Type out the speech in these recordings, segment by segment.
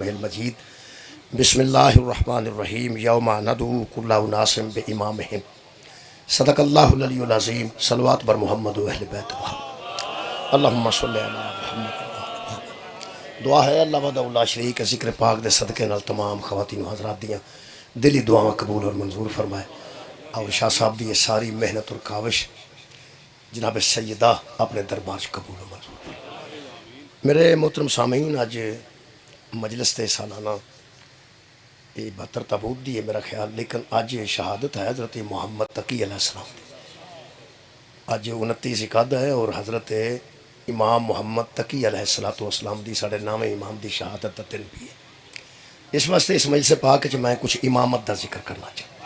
मजीद बिस्मिल्लाहिर्रहमानिर्रहीम यौमा नदू कुल्ला उनासिम बे इमामिहिम सदक़ल्लाहुल अलीयुल अज़ीम सलवात बर मोहम्मद व अहले बैत अल्लाहुम्मा सल्लि अला मुहम्मद। दुआ है अल्लाह वहदहु शरीक ज़िक्र पाक दे सदके नाल तमाम ख़वातीन हज़रात दियाँ दिली दुआवां कबूल और मंजूर फरमाए और शाह साहब की ये सारी मेहनत और काविश जनाब सैयदा अपने दरबार कबूल और मंजूर। मेरे मोहतरम सामीन अज मजलिस ते सालाना ये 72 तबूत दी है मेरा ख्याल, लेकिन अज शहादत है हज़रत मोहम्मद तकी अलैहिस्सलाम की। अज 29 इकादा है और हज़रत इमाम मोहम्मद तकी अलैहिस्सलाम दी साढ़े नामे इमाम की शहादत का दिन भी है। इस वास्ते इस मजलिस पाक च मैं कुछ इमामत का जिक्र करना चाहता।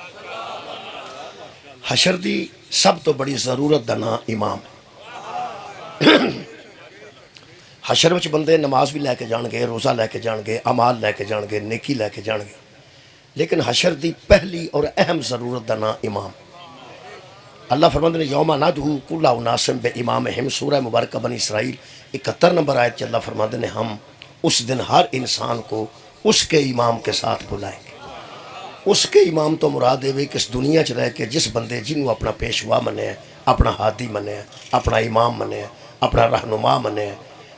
हशर की सब तो बड़ी ज़रूरत का नाम इमाम। हशर में बंदे नमाज भी लैके जाएंगे, रोज़ा लैके जाएंगे, अमाल लैके जाएंगे, नेकी लैके जाएंगे, लेकिन हशर की पहली और अहम ज़रूरत का नाम इमाम। अल्लाह फरमाते ने यौमा नदू कुल्ला उनासिम बे इमामिहिम, सूरह मुबारक बनी इसराइल 71 नंबर आयत अल्लाह फरमाते ने हम उस दिन हर इंसान को उसके इमाम के साथ बुलाएंगे। उसके इमाम तो मुराद है कि इस दुनिया च रह के जिस बंदे जिन्होंने अपना पेशवा मने, अपना हादी मने, अपना इमाम मने, अपना रहनुमा मने,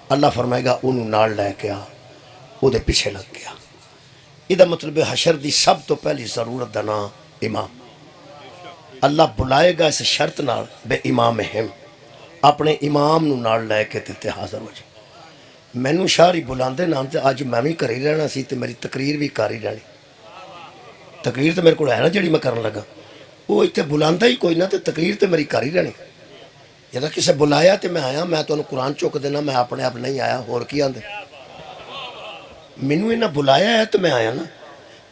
अल्लाह फरमाएगा उन्होंने नाल लैके आ, उहदे पिछे लग गया। इहदा मतलब है हशर की सब तो पहली ज़रूरत का नाम इमाम। अल्लाह बुलाएगा इस शर्त नाल बे इमामिहिम, अपने इमाम नूं नाल लैके ते हाज़र हो जाए। मैनू शाहरी बुलाते नाम तो अज मैं भी घर ही रहना सी ते मेरी तकरीर भी कर ही रहनी। तकरीर तो मेरे को है ना जी मैं करन लगा, वो इतने बुलाता ही कोई ना, तो तकरीर तो मेरी कर ही रहनी। जब किसी बुलाया तो मैं आया, मैं तो कुरान चुक देना, मैं अपने आप नहीं आया, होर की आंदे मैनू इन्हें बुलाया है तो मैं आया ना।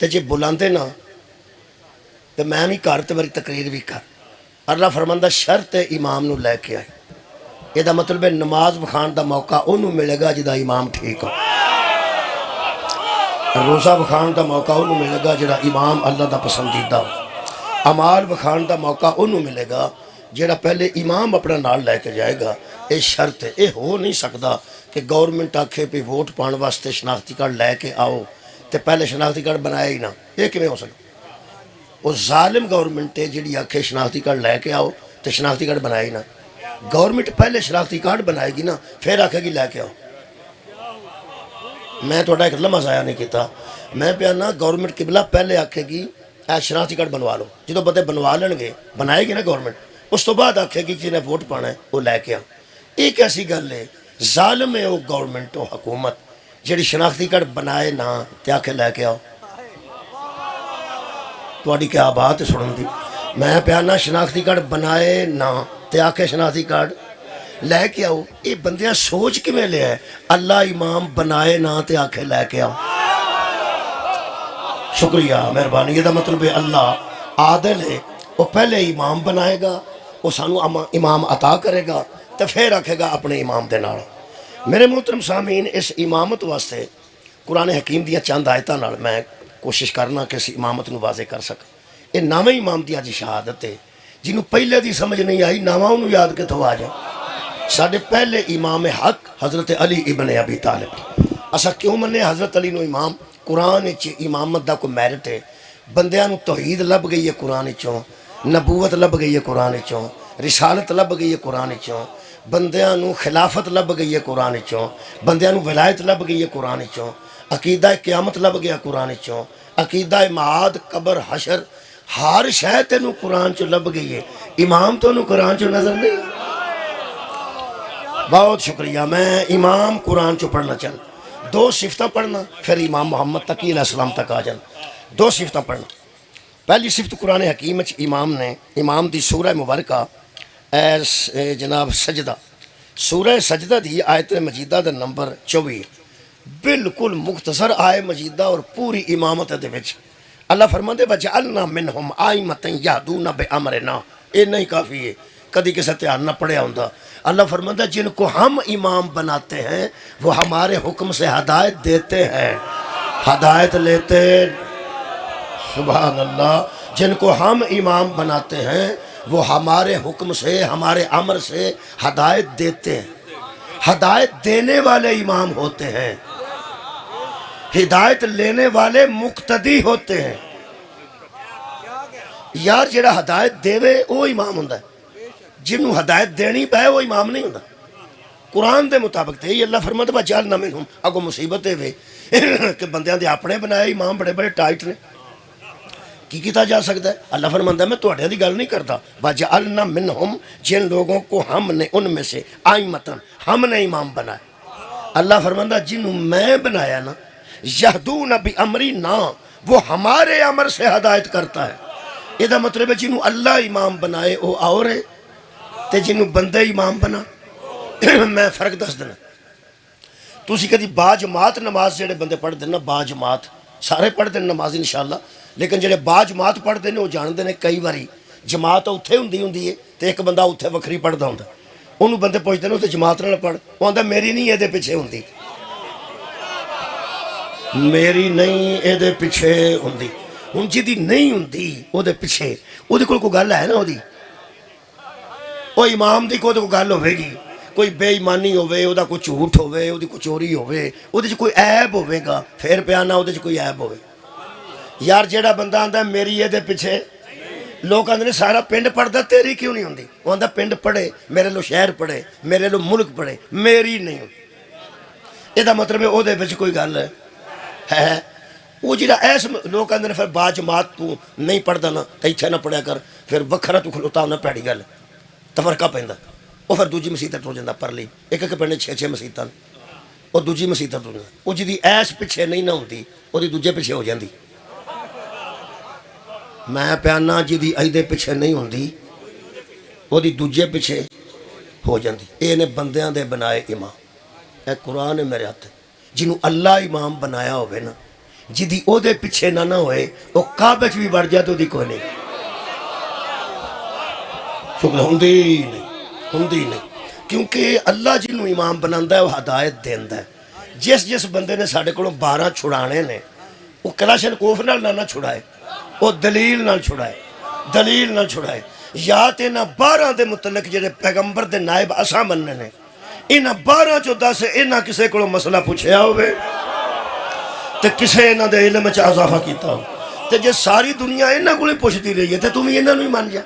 तो जे बुलाते ना तो मैं भी कर, तो मेरी तकरीर भी कर। अल्लाह फरमांदा शर्त है इमाम नूं लैके आए। यदा मतलब है नमाज विखाण का मौका उन्होंने मिलेगा जिदा इमाम ठीक हो, रोज़ा विखाण का मौका उन्होंने मिलेगा जिहड़ा इमाम अल्लाह का पसंदीदा हो, अमाल विखाण का मौका उन्होंने मिलेगा जिहड़ा पहले इमाम अपना नाल लैके जाएगा। ये शर्त है, ये हो नहीं सकता कि गौरमेंट आखे भी वोट पाने वास्ते शनाख्ती कार्ड लैके आओ तो पहले शनाख्ती कार्ड बनाया ही ना, ये किवें हो सकता? वो जालिम गौरमेंट है जिहड़ी आखे शनाख्ती कार्ड लैके आओ तो शनाख्ती कार्ड बनाया ही ना। गौरमेंट पहले शनाख्ती कार्ड बनाएगी ना, फिर आखेगी लैके आओ। मैं थोड़ा एक लम्हा ज़ाया नहीं किया, मैं पिया ना गौरमेंट किबला पहले आखेगी ए शनाख्ती कार्ड बनवा लो, जो बंदे बनवा लेंगे बनाएगी ना गौरमेंट, उस तो बाद आखेगी जिन्हें वोट पाना है वो लैके आओ। एक ऐसी गल है जालिम है वो गौरमेंट वो हुकूमत जी शनाख्ती कार्ड बनाए ना तो आखे लैके आओ। थोड़ी क्या बात है सुनन दी। मैं पिया ना शनाख्ती कार्ड बनाए ना तो आखे शनाख्ती कार्ड लैके आओ। ये बंदियां सोच किवें लिया है, अल्लाह इमाम बनाए ना तो आखे लैके आओ। शुक्रिया मेहरबानी। इसका मतलब है अल्लाह आदिल है, वो पहले इमाम बनाएगा, वो सानू इमाम अता करेगा तो फिर आखेगा अपने इमाम के नाल। मेरे मोहतरम सामीन इस इमामत वास्ते कुरान हकीम दियाँ चंद आयतां नाल मैं कोशिश करना कि इस इमामत नूं वाज़े कर सकां। ये नावे इमाम की अज शहादत है, जिन्हों पहले की समझ नहीं आई नावा उन्होंने याद कितों आ जाए। साढ़े पहले इमाम हक हज़रत अली इबन अबी तालिब। असा क्यों मन्ने हज़रत अली नूं इमाम? कुरान इमामत का कोई मैरिट है, बंदियां नूं तौहीद लभ गई है कुरान चों, नबूवत लभ गई है कुरान चों, रिसालत लभ गई है कुरान चों, बंदियां नूं खिलाफत लभ गई है कुरान चों, बंदियां नूं विलायत लभ गई है कुरान चों, अकीदा क़यामत लभ गया कुरान चों, अकीदा माद कबर हशर हर शह तेनों कुरान चो लभ गई है। इमाम तो कुरान चो नजर नहीं। बहुत शुक्रिया। मैं इमाम कुरान चो पढ़ना चल, दो सिफत पढ़ना, फिर इमाम मोहम्मद तकी अलैहिस्सलाम तक आ जाना। दो सिफत पढ़ना। पहली सिफत कुरान हकीम इमाम ने, इमाम की सूरह मुबारका जनाब सजदा, सूरह सजदा की आयत मजीदा का नंबर 24 बिल्कुल मुख्तसर आय मजीदा और पूरी इमामत दे विच अल्लाह फरमाते वजअलना मिनहुम आइमतन यहदूना बिअमरिना। ये नहीं काफ़ी है, कभी किसी ध्यान ना पढ़िया होंदा। अल्लाह फरमाता जिनको हम इमाम बनाते हैं वो हमारे हुक्म से हदायत देते हैं, हदायत लेते। सुभान अल्लाह। जिनको हम इमाम बनाते हैं वो हमारे हुक्म से, हमारे अमर से हदायत देते हैं। हदायत देने वाले इमाम होते हैं। हिदायत लेने वाले मुक्तदी होते हैं। यार जेड़ा हदायत देवे वो इमाम हुंदा है, जिन्होंने हदायत देनी पै वो इमाम नहीं हुंदा। कुरान के मुताबिक तो यही अल्लाह फरमाता है वजअल ना मिनहुम, अगो मुसीबत है वे कि बंदियां दे अपने बनाए इमाम बड़े बड़े टाइट ने, की किया जा सकता है। अल्लाह फरमाता है मैं तुहाड़े दी गल नहीं करता, वजअल ना मिनहुम, जिन लोगों को हमने उनमें से आइमतन, हमने इमाम बनाया। अल्लाह फरमाता जिन्हों मैं बनाया ना, यहदून बि अमरी ना, वो हमारे अमर से हदायत करता है। ਇਹਦਾ मतलब है जिन्हों अल्लाह इमाम बनाए वो और है, तो जिन्हों बंदे इमाम बना मैं फर्क दस देना। तुसी कभी बाजमात नमाज जेडे बंदे पढ़ते ना, बाजमात सारे पढ़ते नमाज इंशाअल्लाह, लेकिन जेडे बाजमात पढ़ते हैं वो जानते हैं कई बारी जमात उत्थे हुंदी है तो एक बंदा उत्थे वखरी पढ़ता होंदा, उन्होंने बंदे पुछते हैं उत्थे जमात नाल पढ़, वो आंदा मेरी नहीं ये पिछे हुंदी, मेरी नहीं ये पिछे हुंदी। हुण जिहदी नहीं हुंदी उहदे पिछे उहदे कोल कोई गल है ना, उहदी वो इमाम दी कोई गल होवेगी, कोई बेईमानी होवे, उहदा कोई झूठ होवे, उहदी कोई चोरी होवे, उहदे च कोई ऐब होवेगा, फिर पियाना उहदे च कोई ऐब होवे। यार जेड़ा बंदा आंदा मेरी ये पिछे, लोग आंदे ने सारा पिंड पढ़दा तेरी क्यों नहीं हुंदी, वो आंदा पिंड पढ़े मेरे लो शहर पढ़े मेरे लो मुल्क पढ़े मेरी नहीं हुंदी। इहदा मतलब है उहदे विच कोई गल है। वो जो ऐस लोग आते हैं फिर बाजमात तू नहीं पढ़ता ना तो इत्थे ना पढ़िया कर, फिर वखरा तू खलोता होना भैड़ी गल तफरका पैंदा, वो फिर दूजी मसीत टुर जाता परली, एक एक पिंड 6-6 मसीतां और दूजी मसीत टुर जाता। वो जिहदी ऐस पिछे नहीं ना होंदी वो दूजे पिछे हो जाती। मैं प्याना जिहदी अजदे पिछे नहीं होंदी वो दूजे पिछे हो जाती। ये ने बंदियां दे बनाए इमाम, यह कुरान है मेरे हथ। जिन्हों अल्लाह इमाम बनाया होवे ना, जिदी ओदे पिछे ना ना होए वो काबे च भी बढ़ जाए तो कोई नहीं शुक्र हुंदी नहीं, क्योंकि अल्लाह जिन्हों इमाम बनाता है वो हदायत देंदा है। जिस जिस बंदे ने साढ़े को 12 छुड़ाने ने वो कलाशन कोफ नाल ना छुड़ाए, वो दलील नाल छुड़ाए, या तो इन्होंने 12 के मुतलक जेडे पैगंबर के नायब असा मनने ने, इन्होंने 12 चो 10 इन्हें किसी को मसला पूछया होवे तो किसी इन्हों के इलम च इजाफा किया हो, तो जे सारी दुनिया इन्हों को पुछती रही है तो तुम इन्हों ही मान जा।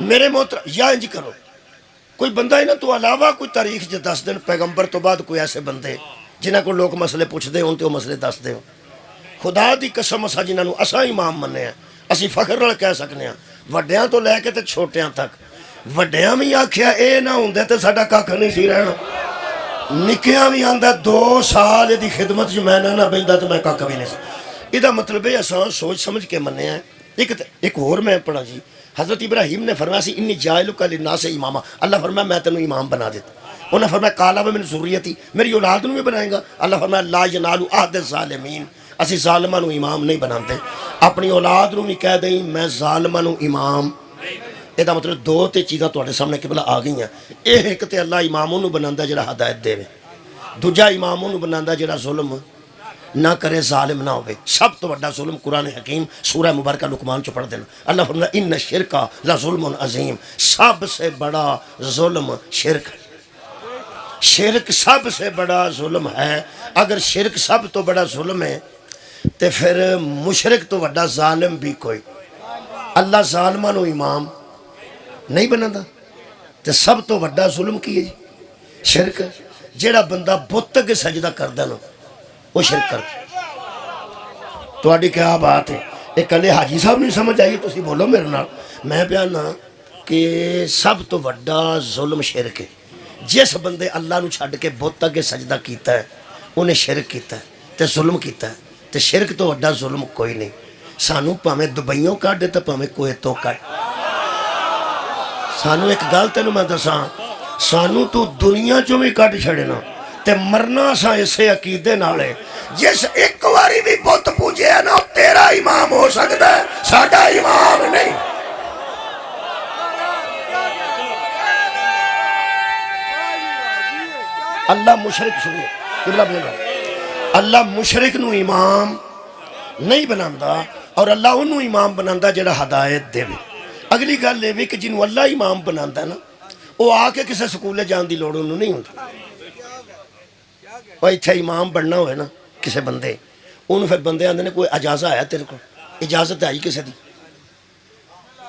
मेरे मोहतर या इंज करो, कोई बंदा इन्हों तो अलावा कोई तारीख च दस दिन पैगंबर तो बाद कोई ऐसे बंदे जिन्हों को लोग मसले पुछते हो तो मसले दसते हो। खुदा की कसम असा जिन्होंने असा इमाम मन्ने असी फखर नाल कह सकते हैं, वड्डियां तो लैके तो छोटियां तक। वड्डियां भी आख्या ये ना होंदे तो साडा कख नहीं सी रहना, निक्कियां भी आंदा 2 साल यदि खिदमत च मैं ना बहिंदा तो मैं कख भी नहीं। इसका मतलब है असा सोच समझ के मन्ने। एक होर मैं पढ़ा जी, हज़रत इब्राहिम ने फरमाया सी इन्नी जाइलुका लिन्नास इमामा, अल्लाह फरमाया मैं तेनों इमाम बना देता। उन्हें फरमाया काला व मिन ज़ुर्रियती, मेरी औलाद नूं भी बनाएगा। अल्लाह फरमाया ला यनालु अहद ज़ालिमीन, असी ज़ालिमां नूं इमाम नहीं बनाते। अपनी औलाद नूं भी कह दई मैं ज़ालिमां नूं इमाम। ਇਹਦਾ मतलब 2 ਤੇ चीज़ां ਤੁਹਾਡੇ सामने किबला आ गई। ਇਹ एक तो अल्लाह इमाम ਉਹਨੂੰ बनांदा ਜਿਹੜਾ हदायत देवे, दूजा इमाम ਉਹਨੂੰ बनांदा ਜਿਹੜਾ जुल्म ना करे, जालिम ना होवे। सब तो बड़ा जुल्म कुरान हकीम सूरह मुबारक लुकमान चो पढ़ देना। अल्लाह फरमाता इन्न शिरका ला जुल्मुन अजीम, सबसे बड़ा जुल्म शिरक, शिरक सबसे बड़ा जुल्म है। अगर शिरक सब तो बड़ा जुल्म है तो फिर मुशरिक तो बड़ा जालिम भी कोई। अल्लाह जालिमां नूं इमाम नहीं बनाता तो सब तो बड़ा जुल्म की है जी शिरक। जेड़ा बंदा बुत अगे सजदा करदा ना वो शिरक कर। तुहाडी क्या बात है, ये कल हाजी साहब नहीं समझ आई, तुसी बोलो मेरे नाल। मैं बयाना कि सब तो बड़ा जुल्म शिरक है। जिस बंदे अल्लाह नूं छड्ड के बुत अगे सजदा कीता है उन्हें शिरक कीता है ते जुल्म कीता है, ते शिरक तो बड़ा जुल्म कोई नहीं। सानू भावें दुबईयों कढ ते भावें कुवैतों कढ, सानू एक गल तेन मैं दसा, सानू तू दुनिया चो भी कट छड़ना ते मरना असा इसे अकीदे नाल है। जिस एक बारी भी बुत पूजे ना तेरा इमाम हो सकता है, साडा इमाम नहीं। अल्लाह मुशरिक सुनो किबला बोल रहा, अल्लाह मुशरिक नू इमाम नहीं बनांदा और अल्लाह उन्होंने इमाम बनांदा जेड़ा हदायत देवे। अगली गल ये कि जिन्हों अल्लाह इमाम बनाता ना वो आके किसी स्कूले जाने की लड़ उन्होंने नहीं होती। और इत्थे इमाम बनना होए ना किसी बंदे उन्होंने फिर बंदे आते हैं कोई इजाज़त आया तेरे को इजाज़त आई किसी की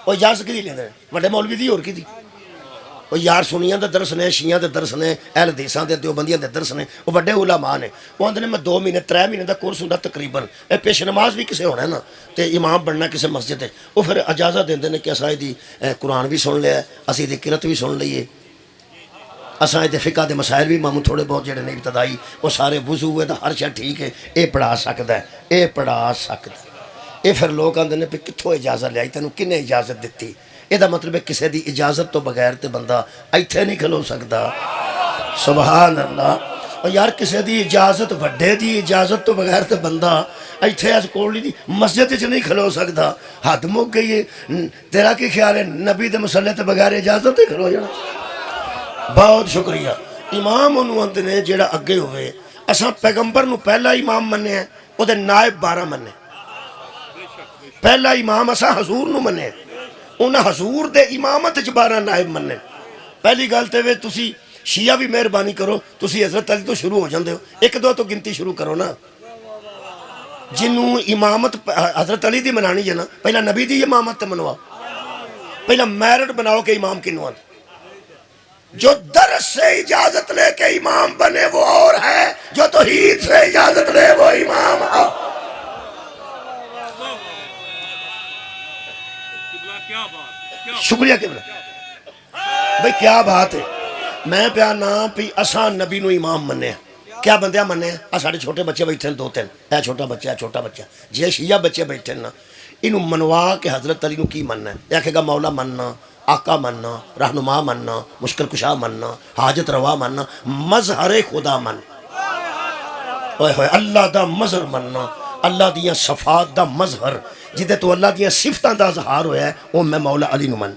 वो इजाज़त कि लेंदे वड्डे मौलवी दी होर की वो यार सुनिया के दरस ने शिया के दरस ने अहल हदीसां दे देवबंदियां दे दरस ने वो वड्डे उलमा ने वो आंदे ने मैं 2 महीने 3 महीने का कोर्स होंगे तकरीबन ए पेश नमाज भी किसे होना है ना तो इमाम बनना किसी मस्जिद है वो फिर इजाज़त देंगे ने कि असा इहदी कुरान भी सुन लिया असी इहदी किरत भी सुन लीए असा इहदे फिका के मसाइल भी मामू थोड़े बहुत जेडे ने इब्तदाई वो सारे वुजू है तो हर शय ठीक है ये पढ़ा सकता है ये पढ़ा सकता ये फिर लोग आंदे ने भी कित्थों इजाज़त लियाई तैनूं किन्ने इजाज़त दित्ती ਇਹਦਾ मतलब है किसी की इजाजत तो बगैर तो बंदा इत्थे नहीं खलो सकता सुभान अल्लाह और यार किसी की इजाजत वड्डे की इजाजत तो बगैर तो बंदा इत्थे अस कोली दी मस्जिद च नहीं खलो सकता हद मुक गई है तेरा की ख्याल है नबी के मसले तो बगैर इजाजत ही खलो जाना बहुत शुक्रिया इमाम उन्होंने आंदे ने जेड़ा अगे होवे असां पैगंबर नूं पहला इमाम मन्निया उहदे नायब 12 मन्ने पहला इमाम असां हजूर नूं मन्निया उन्हें हजूर दे इमामत च 12 नायब मन्ने पहली गल तो वे तुसी शिया भी मेहरबानी करो तुसी हजरत अली तो शुरू हो जाते हो 1-2 तो गिनती शुरू करो ना जिन्हों इमामत हजरत अली की मनानी है ना पहला नबी की इमामत मनवाओ पहला मैरिट बनाओ कि इमाम किनू जो दरस से इजाजत लेके इमाम बने वो और है जो तौहीद से इजाजत ले वो इमाम है शुक्रिया किबला भाई क्या बात है मैं प्या ना भी असा नबी नू इमाम मन्ने क्या बंदिया मन्ने आ साढ़े छोटे बच्चे बैठे 2-3 ए छोटा बच्चा जे शिया बच्चे बैठे ना इनू मनवा के हजरत अली नू की मनना है आखेगा मौला मनना आका मनना रहनुमा मनना मुश्किल कुशा मनना हाजत रवा मनना मजहर खुदा मन ओए होए अल्लाह दा मजहर मनना अल्लाह दियां सफात दा मजहर जिदे तो अल्लाह दियां सिफतां दा इजहार होया है वो मैं मौला अली नू मन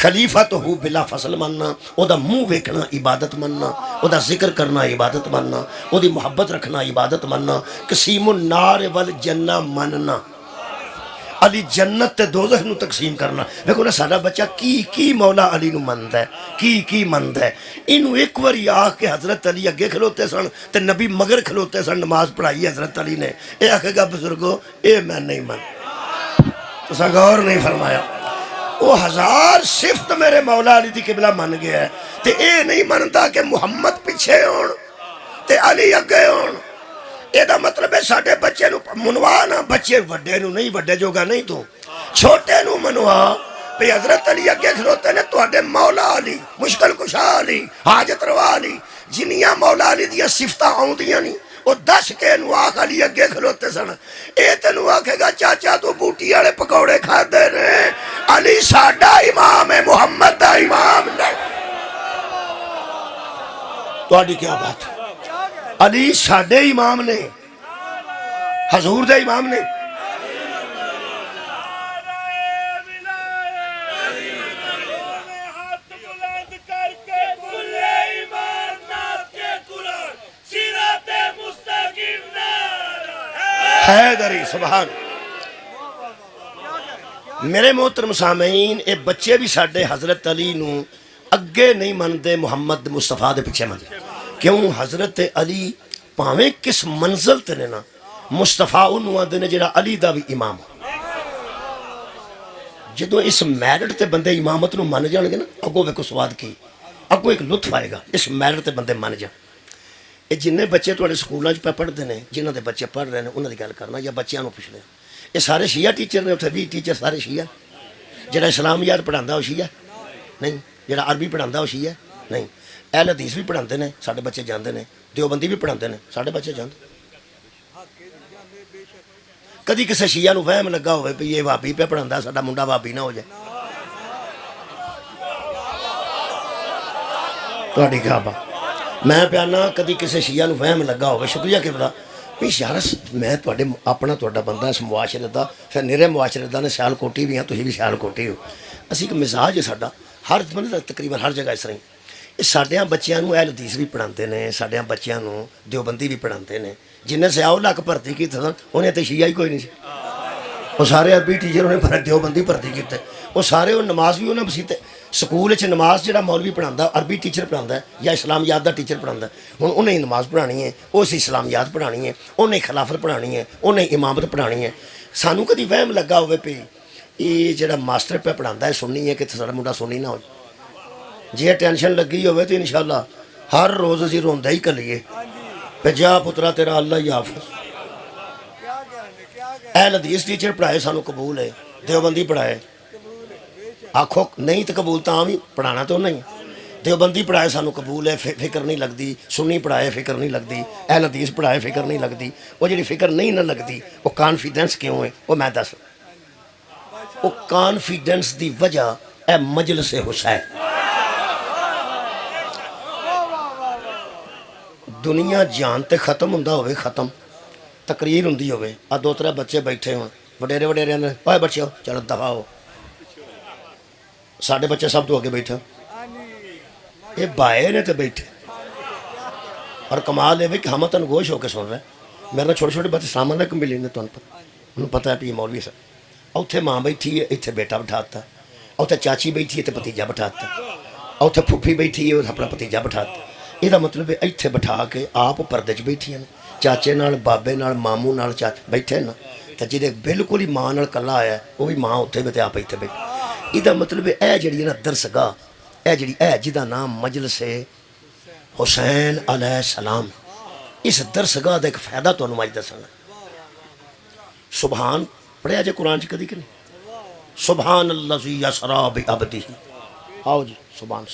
खलीफा तो हूँ बिला फसल मनना ओदा मुँह वेखना इबादत मनना ओदा जिक्र करना इबादत मनना ओदी मुहब्बत रखना इबादत मनना कसीमुन नार वल जन्ना मनना अली जन्नत ते दोज़ख नू तकसीम करना देखो ना साडा बच्चा की मौला अली नू मनदा है की मनदा है इनू एक बारी आख के हजरत अली अगे खलोते सन ते नबी मगर खलोते सन नमाज पढ़ाई हजरत अली ने यह आखेगा बुजुर्गो ये मैं नहीं मन तुसा गौर नहीं फरमाया वो 1000 सिफत मेरे मौला अली दी किबला मन गया है ते ये नहीं मनता कि मुहम्मद पिछे होण ते अली अगे होण एदा मतलब है साडे बच्चे नू मनवा ना बच्चे वड्डे नू नहीं वड्डे जोगा नहीं तू छोटे नू मनवा भी हजरत अली अगे खलोते ने तुहाडे मौला अली मुश्किल कुशा अली हाजत रवा अली जिन्नियां मौला अली दियां सिफतां आउंदियां नहीं वो 10 के नू आख अली अगे खलोते सन ये तेनू आखेगा चाचा तू बूटी वाले पकौड़े खादे ने अली साडा इमाम है मुहम्मद दा इमाम नहीं तुहाडी क्या बात है अली साडे इमाम ने हजूर दे इमाम ने हैदरी सुभान मेरे मोहतरम सामीन ये बच्चे भी साडे हजरत अली नू अगे नहीं मनते मुहम्मद मुस्तफा दे पिछे मनते क्यों हजरत अली भावें किस मंजिल ते ने ना मुस्तफा उन्होंने आते ने जिहड़ा अली दा भी इमाम जो इस मैरिट ते बंदे इमामत नू मन जाएंगे ना अगों वेखो स्वाद की अगों एक लुत्फ आएगा इस मैरिट ते बंदे मन जान ये जिन्ने बच्चे तुहाडे स्कूलों च पढ़ते हैं जिन्हों के बच्चे पढ़ रहे हैं उन्होंने गल करना या बच्चों को पुछना ये सारे शिया टीचर ने उत्थे 20 टीचर सारे शिया जिहड़ा इस्लामियात पढ़ांदा वो शिया नहीं जिहड़ा अरबी पढ़ांदा वो शिया नहीं अहल हदीस भी पढ़ाते हैं साढ़े बच्चे जाते हैं देवबंदी भी पढ़ाते हैं साढ़े बच्चे जाते कभी किसी शिया नूं वहम लगा हो भी ये भाभी पे पढ़ाता साडा मुंडा भाभी ना हो जाए तुहाडी क्या बात मैं प्याना कभी किसी शिया नूं वहम लगा हो शुक्रिया कि पता भी यार मैं तुहाडे अपना तुहाडा बंदा इस मुआशरे का फिर निरे मुआशरे का ने सियालकोटी भी हाँ तुसीं भी सियालकोटी हो असीं एक मिजाज है साडा हर मतलब तकरीबन हर जगह इस तरह ये साढ़िया बच्चों को अहल हदीस भी पढ़ाते हैं साढ़िया बच्चों को देवबंदी भी पढ़ाते हैं जिन्हें 100 लाख भर्ती की उन्हें तो शिया ही कोई नहीं वो सारे अरबी टीचर उन्हें देवबंदी भर्ती किए वो सारे वो नमाज भी उन्हें सीते ਸਕੂਲ 'ਚ ਨਮਾਜ਼ ਜਿਹੜਾ ਮੌਲਵੀ ਪੜ੍ਹਾਉਂਦਾ ਅਰਬੀ ਟੀਚਰ ਪੜ੍ਹਾਉਂਦਾ ਜਾਂ ਇਸਲਾਮੀਆਤ ਦਾ ਟੀਚਰ ਪੜ੍ਹਾਉਂਦਾ। ਹੁਣ ਉਹਨੇ ਹੀ ਨਮਾਜ਼ ਪੜ੍ਹਾਉਣੀ ਹੈ, ਉਸ ਇਸਲਾਮੀਆਤ ਪੜ੍ਹਾਉਣੀ ਹੈ, ਉਹਨੇ ਖਿਲਾਫਤ ਪੜ੍ਹਾਉਣੀ ਹੈ, ਉਹਨੇ ਇਮਾਮਤ ਪੜ੍ਹਾਉਣੀ ਹੈ। ਸਾਨੂੰ ਕਦੀ ਵਹਿਮ ਲੱਗਾ ਹੋਵੇ ਵੀ ਇਹ ਜਿਹੜਾ ਮਾਸਟਰ ਪਿਆ ਪੜ੍ਹਾਉਂਦਾ ਹੈ ਸੁੰਨੀ ਹੈ ਕਿ ਸਾਡਾ ਮੁੰਡਾ ਸੁੰਨੀ ਨਾ ਹੋ ਜਾਏ। ਜੇ ਟੈਨਸ਼ਨ ਲੱਗੀ ਹੋਵੇ ਤਾਂ ਇਨਸ਼ਾਅੱਲਾ ਹਰ ਰੋਜ਼ ਅਸੀਂ ਰੋਂਦਾ ਹੀ ਕਰੀਏ ਵੀ ਜਾ ਪੁੱਤਰਾ ਤੇਰਾ ਅੱਲਾ ਹੀ ਹਾਫਿਜ਼। ਅਹਿਲ ਹਦੀਸ ਟੀਚਰ ਪੜ੍ਹਾਏ ਸਾਨੂੰ ਕਬੂਲ ਹੈ, ਦੇਵਬੰਦੀ ਪੜ੍ਹਾਏ आखो नहीं तो कबूल तो भी पढ़ाना तो नहीं। देवबंदी पढ़ाए सानू कबूल है, फिक्र नहीं लगती। सुन्नी पढ़ाए फिक्र नहीं लगती। अहल हदीस पढ़ाए फिक्र नहीं लगती। वो जी फिक्र नहीं ना लगती वो कॉन्फिडेंस क्यों है? वो मैं दस वो कॉन्फिडेंस की वजह है मजलिस हुसैन। दुनिया जान तो खत्म होंदा होवे, खत्म तकरीर होंदी होवे, आ दो त्रै बच्चे बैठे होण वडेरे वडेरे ने ओए बच्चो चलो दफा हो। साढ़े बच्चे सब तो अगे बैठे, ये बाए ने तो बैठे और कमाल है कि हम तनगोश होकर सुन रहे। मेरे छोटे छोटे बच्चे सामने तक मिले ने, तुहानू पता है भी मौलवी साहब उत्थे माँ बैठी है, इत्थे बेटा बिठाता, उत्थे चाची बैठी है तो भतीजा बिठाता, उत्थे फुफी बैठी है अपना भतीजा बिठाता। ਇਹਦਾ मतलब है इत्थे बिठा के आप परदे 'ਚ बैठियां ने, चाचे नाल बाबे नाल मामू नाल बैठे ना, तो जिहदे बिल्कुल ही माँ नाल कला आया वो भी माँ उत्थे भी आप इत्थे बैठे। ਇਹਦਾ मतलब है जी ना दरसगाह है जी जिदा नाम मजलिस हुसैन अलैहिस्सलाम। इस दरसगाह का एक फायदा तुहानू अज दसांगा। सुबहान पढ़िया जे कुरान च कदी कि नहीं? सुबहान अल्लज़ी यसरा बिअब्दिही। आओ जी सुबहान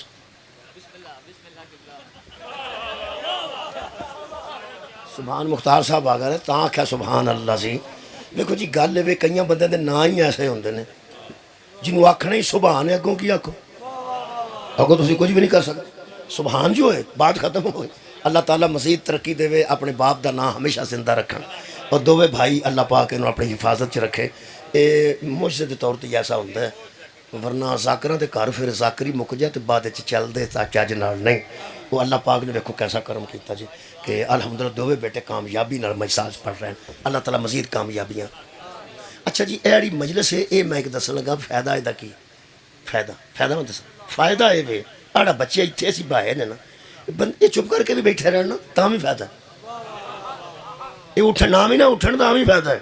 सुबहान मुख्तार साहब आ गए तां आख्या सुबहान अल्लज़ी। देखो जी गल है कई बंदे दे नाम ही ऐसे होंदे ने जिन्होंने आखना ही सुबहान है, अगों की आखो, अगों तुम कुछ भी नहीं कर सकते। सुबहान जो है बात खत्म हो गई। अल्लाह ताला मज़ीद तरक्की देवे, अपने बाप का नाम हमेशा जिंदा रखन और दोवे भाई अल्लाह पाक इन्होंने अपनी हिफाजत च रखे। ये मुझसे के तौर पर ऐसा होंदा है, वरना जाकरां दे घर फिर जाकरी मुक जाए तो बाद चलते चज नाल नहीं। वो अल्लाह पाक ने देखो कैसा कर्म किया जी कि अल्हम्दुलिल्लाह दोवे बेटे कामयाबी नाल मसाज पढ़ रहे हैं। अल्लाह ताला मज़ीद कामयाबियाँ। अच्छा जी यह मजलिस है ये मैं एक दसन लगा फायदा इसका की फायदा मैं दस फायदा ये वे आड़ा बच्चे इतने असी बाए ने ना ये चुप करके भी बैठे रहना तो भी फायदा, ये उठना भी ना उठन का भी फायदा है।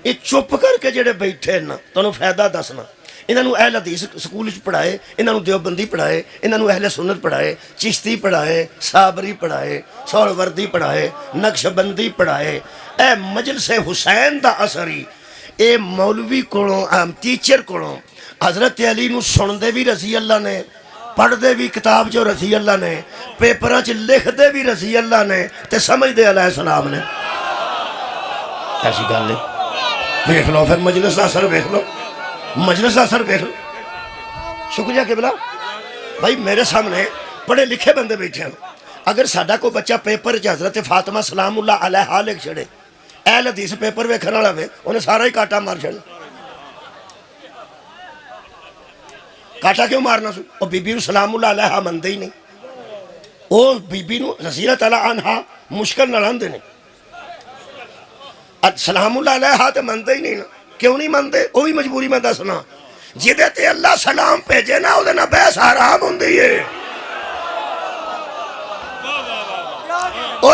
ये चुप करके जेडे बैठे ना तुहानू फायदा दसना। इन्होंने अहल हदीस स्कूल पढ़ाए, इन्होंने देवबंदी पढ़ाए, इन्होंने अहले सुन्नत पढ़ाए, चिश्ती पढ़ाए, साबरी पढ़ाए, सौरवर्दी पढ़ाए, नक्शबंदी पढ़ाए। ए मजलिस हुसैन का असर ही ये मौलवी को टीचर को हज़रत अली नूं सुनते भी रसी अल्लाह ने, पढ़ते भी किताब चो रसी अल्लाह ने, पेपरों च लिखते भी रसी अल्लाह ने, तो समझते अलैहिस्सलाम ने। ऐसी गल है, देख लो फिर मजलिस का असर वेख लो, मजलिस का असर वेख लो। शुक्रिया किबला भाई मेरे सामने पढ़े लिखे बंदे बैठे हैं। अगर साडा कोई बच्चा पेपर च हज़रत फातिमा सलामुल्लाह अलैहा लिख छड़े, अहल हदीस पेपर वेखण वाला वे उन्हें सारा ही काटा मार छड़ना। काटा क्यों मारना सू? और बीबी सलामुल्लाह अलैहा मनते ही नहीं, वो बीबी रज़ियल्लाहु तआला अन्हा मुश्किल नाल आंदे ने, सलामुल्लाह अलैहा तो मनते ही नहीं ना। क्यों नहीं मनते? वो भी मजबूरी में दसना, जिदे ते अल्लाह सलाम भेजे ना उहदे नाल बहस हराम हुंदी है।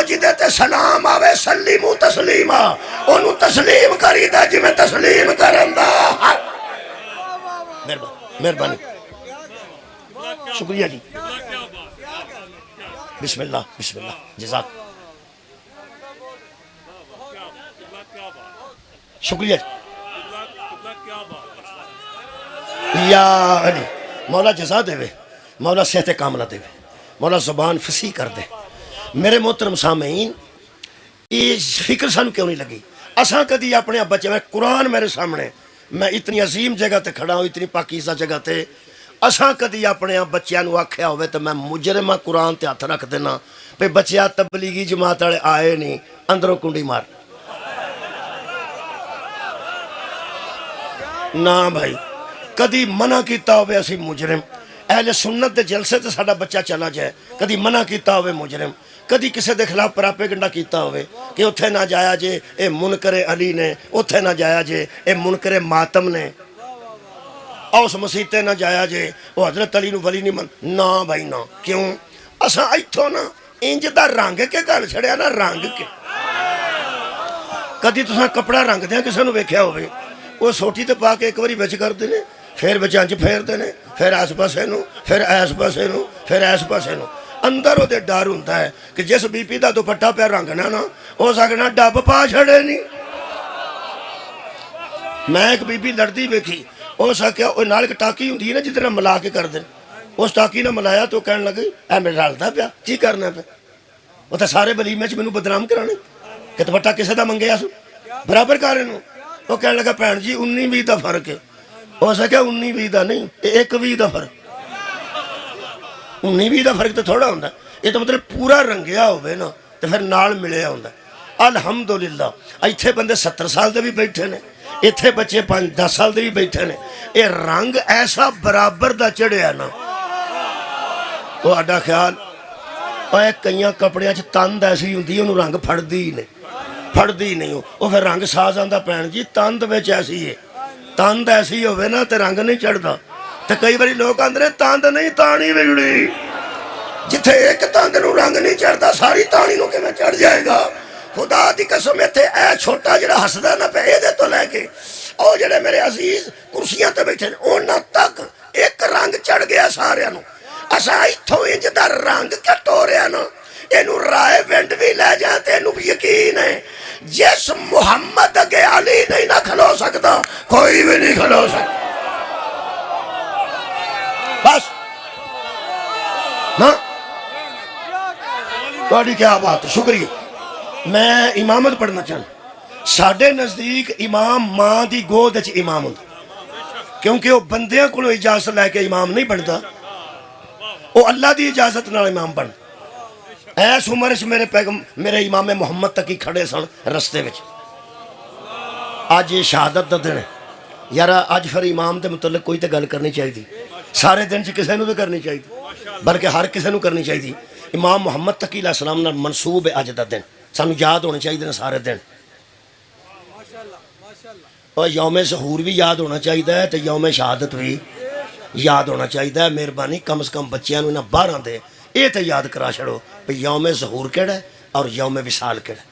जिदे ते सलाम आवे सलीमू तस्लीमा ओनू तस्लीम करीदा जिवें तस्लीम करंदा। मेहरबानी शुक्रिया जी। बिस्मिल्लाह बिस्मिल्लाह जज़ाक शुक्रिया या अली। मौला जज़ा देवे, मौला सेहत कामला देवे, मौला ज़ुबान फसीह कर दे। मेरे मोहतरम सामीन ये फिक्र सानू क्यों नहीं लगी? असा कभी अपने बच्चे में कुरान मेरे सामने, मैं इतनी अजीम जगह ते खड़ा हूँ, इतनी पाकीज़ा जगह ते असा कभी अपने बच्चों को आख्या हो तो मैं मुजरिम कुरान ते हथ रख देना भाई बच्चा तबलीगी जमात वाले आए नहीं अंदरों कुंडी मार ना भाई। कदी मना किया हो असी मुजरिम अहले सुन्नत के जलसे तो साडा बच्चा चला जाए, कदी मना किया हो मुजरिम, कदी किसी के खिलाफ प्रापेगंडा किया हो कि उत्थे ना जाया जे ये मुनकरे अली ने, उत्थे ना जाया जे ये मुनकरे मातम ने। उस मसीते ना जाया जे वो हजरत अली नूं वली नहीं मन ना भाई ना। क्यों? असां इत्थों ना इंज दा रंग के घर छड़िया ना, रंग के कदी तुसां कपड़ा रंगदे किसी नूं वेख्या होवे? वो सोटी ते पा के एक बारी विच करदे ने, फिर विच इंज फेरदे ने, फिर इस पासे नूं, फिर इस पासे नूं, फिर इस पासे नूं। अंदर वो डर होंदा है कि जिस बीपी का दुपट्टा पे रंगना ना हो सकना डब पा छड़े नहीं। मैं एक बीबी लड़ती वेखी, हो सकिया वो नाल एक टाकी होंदी है ना जिस तरह मिला के कर दें, उस टाकी ने मिलाया तो कहने लगी ऐ मेरे रलदा पिया की करना पे। वो तो सारे वलीमे च मैनू बदनाम कराने कि दुपट्टा किसी का मंगया सू बराबर कर इनू। वो कहने लगा भैन जी 19-20 का फर्क है। हो सकिया 19-20 का नहीं, 1-20 का फर्क। 19-20 का फर्क तो थोड़ा होंदा, ये तो मतलब पूरा रंगिया होवे ना तो फिर नाल मिलिया होंदा। अलहमदुलिल्लाह इत्थे बंदे 70 साल के भी बैठे ने, इत्थे बच्चे 5-10 साल के भी बैठे ने। ये रंग ऐसा बराबर का चढ़िया ना, तुहाडा ख्याल कई कपड़िया च तंद ऐसी होंदी है उन्होंने रंग फड़दी ही नहीं, फड़दी ही नहीं। वो फिर रंग साज आंदा भैन जी तंद विच ऐसी है, तंद ऐसी होवे ना तो रंग नहीं चढ़ता। तो कई बार लोग आंदे ने तंद नहीं तानी बिगड़ी, जिथे एक तंद नूं रंग नहीं चढ़ता सारी तानी नूं किवें चढ़ जाएगा। खुदा दी कसम इत्थे ऐ छोटा जिहड़ा हसदा ना पे इहदे तो लैके ओ जिहड़े मेरे अजीज कुर्सियां ते बैठे ने उन्हां तक एक रंग चढ़ गया सारियां नूं। असां इत्थों इंज दा रंग के टोरिया ना इनू राय विंड भी लै जा ते इनू यकीन है जिस मुहम्मद अगे अली नहीं ना खलो सकता कोई भी नहीं खलो सकता। बस ना थोड़ी क्या बात, शुक्रिया। मैं इमामत पढ़ना चाहना। साडे नजदीक इमाम मां की गोद च इमाम होंदा, क्योंकि वह बंदियां कोलों इजाजत लैके इमाम नहीं बनता, वो अल्लाह की इजाजत नाल इमाम बन। ऐस उम्र च मेरे इमामे मुहम्मद तक ही खड़े सन रस्ते में। अज ये शहादत का दिन है यार, अज फिर इमाम के मुतलक कोई तो गल करनी चाहिए। सारे दिन च किसी तो करनी चाहिए, बल्कि हर किसी को करनी चाहिए। इमाम मुहम्मद तकी अलैहिस्सलाम नाल मनसूब है अज का दिन, सानू याद होने चाहिए ने सारे दिन। और यौम ज़हूर भी याद होना चाहिए तो यौम शहादत भी याद होना चाहिए। मेहरबानी कम से कम बच्चों इन्होंने 12 दे ये तो याद करा छड़ो भी यौम ज़हूर केड़ा है और यौम विसाल केड़ा।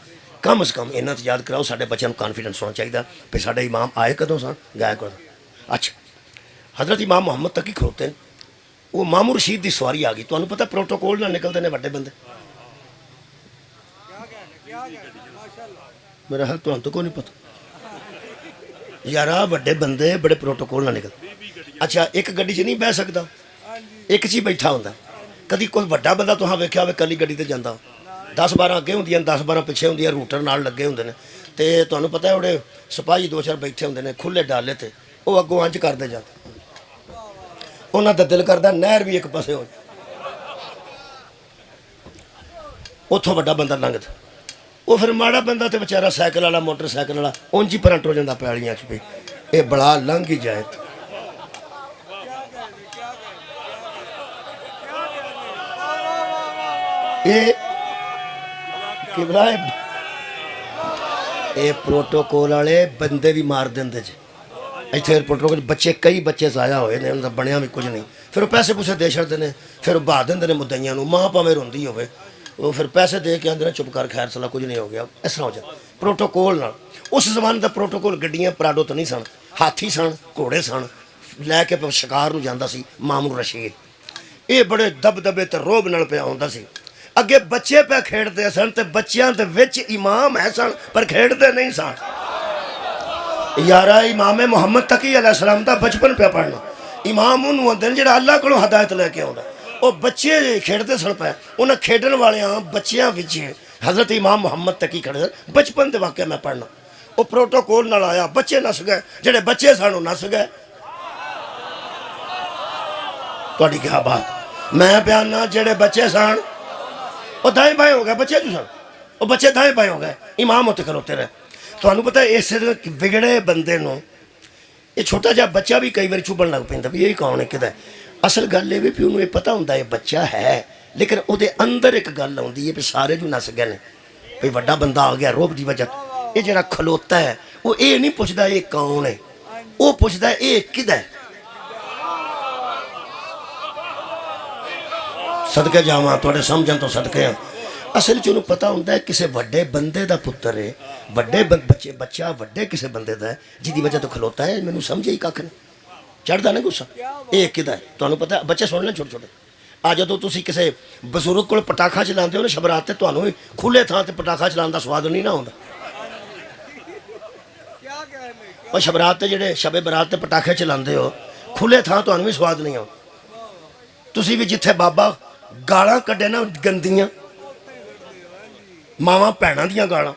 कम से कम इन्हों तो याद कराओ, साढ़े बच्चों को कॉन्फिडेंस होना चाहिए भी साढ़े इमाम आए कदों सन गए कदों। अच्छा हजरत इमाम मुहम्मद तक ही खड़ोते हैं, वो मामू रशीद की सवारी आ गई। तुहानू पता प्रोटोकोल ना निकलते हैं बड़े बंदे, मेरा हाल तुहानू तो कोई नहीं पता यार, बड़े बंदे बड़े प्रोटोकोल ना निकलते। अच्छा एक गड्डी च नहीं बह सकता, एक च ही बैठा होंदा। कभी कोई बड़ा बंदा तुहां वेख्या होवे कली गड्डी ते जांदा, 10-12 अगे होंदियां 10-12 पिछे होंदियां, रूटर नाल लगे होंदे ने। ते तुहानू पता है उहड़े सिपाही 2-4 बैठे होंदे ने खुले डाले ते वो अगों अंज करदे जांदे। उन्हां दा दिल करदा नहर भी एक पासे हो जाए, उत्थों बड़ा बंदा लंघदा। वो फिर माड़ा बंदा तो बेचारा साइकिल वाला मोटरसाइकिल वाला उंज ही परंट हो जाता पैलियां च भी ये बड़ा लंघ ही जाए। ये प्रोटोकोल वाले बंदे भी मार देंगे जी। इतने प्रोटोकोल बच्चे कई बच्चे जाया हुए ने, उनका बनया भी कुछ नहीं। फिर वो पैसे पूसे दे छड़ते हैं, फिर बहा देंगे मुद्दइयां नूं। मां भावें रोंदी होवे वो फिर पैसे दे के आंदे चुप कर खैर सला कुछ नहीं हो गया, इस तरह हो जाए प्रोटोकोल नाल। उस जमाने का प्रोटोकोल गड्डियां पराडो तो नहीं सन, हाथी सन घोड़े सन, लैके शिकार नूं जांदा सी मामू रशीद। ये बड़े दबदबे ते रोब नाल पिया हुंदा सी। अगे बच्चे पे खेडते सन ते बच्चों के विच इमाम है सन पर खेडते नहीं सन। यारा इमामे मुहम्मद तकी अलैहिस्सलाम दा बचपन पे पढ़ना, इमाम उन्होंने आंदे जिहड़ा अल्लाह कोलों हदायत लैके आउंदा। वो बच्चे खेडते सन पे, उन्हें खेडन वाले बच्चों विच हज़रत इमाम मुहम्मद तकी खड़े सन। बचपन के वाक़या मैं पढ़ना, वो प्रोटोकोल नाल आया, बच्चे नस गए, जिहड़े बच्चे सन वो नस गए। तुहाडी क्या बात, मैं बयाना जिहड़े बच्चे सन वो दाएं बाएं हो गए, बच्चे जो सन वो बच्चे दाएं बाएं हो गए, इमाम उत्ते खलोते रहे। तुहानू पता इस बिगड़े बंदे नूं ये छोटा जिहा बच्चा भी कई बार चुभन लग पैंदा भी यही कौन है किदा। असल गल ये भी भी उन्होंने पता होंदा है बच्चा है, लेकिन वो अंदर एक गल आउंदी है भी सारे जो नस गए ने भी वड्डा बंदा आ गया रोब की वजह। ये जिहड़ा खलोता है वो ये नहीं पुछदा ये कौन है, वो पुछदा ये किदा है। सदके जावां तुहाडे समझण तो सदके आ। असल च उन्होंने पता होंदा है किसी वड्डे बंदे दा पुत्तर है, वड्डे बच्चे बच्चा वड्डे किसी बंदे दा है जिहदी वजह तो खलोता है। मैनूं समझ ही कख नहीं, चढ़दा ना गुस्सा। ये किदा है तुहानूं पता है? बच्चे सुन लें छोटे छोटे। आ जदों तुसीं किसी बजुर्ग कोल पटाखा चलाते हो ना शबरात ते, तुहानूं भी खुले थां ते पटाखा चलाउण दा स्वाद नहीं ना आउंदा। और शबरात ते जेहड़े शबे बरात ते पटाखे चलाते हो खुले थां, तुहानूं भी स्वाद नहीं आउंदा। तुसीं भी जिथे बाबा गालां कड्डे ना गंदियां मावां भैणां दियां गालां,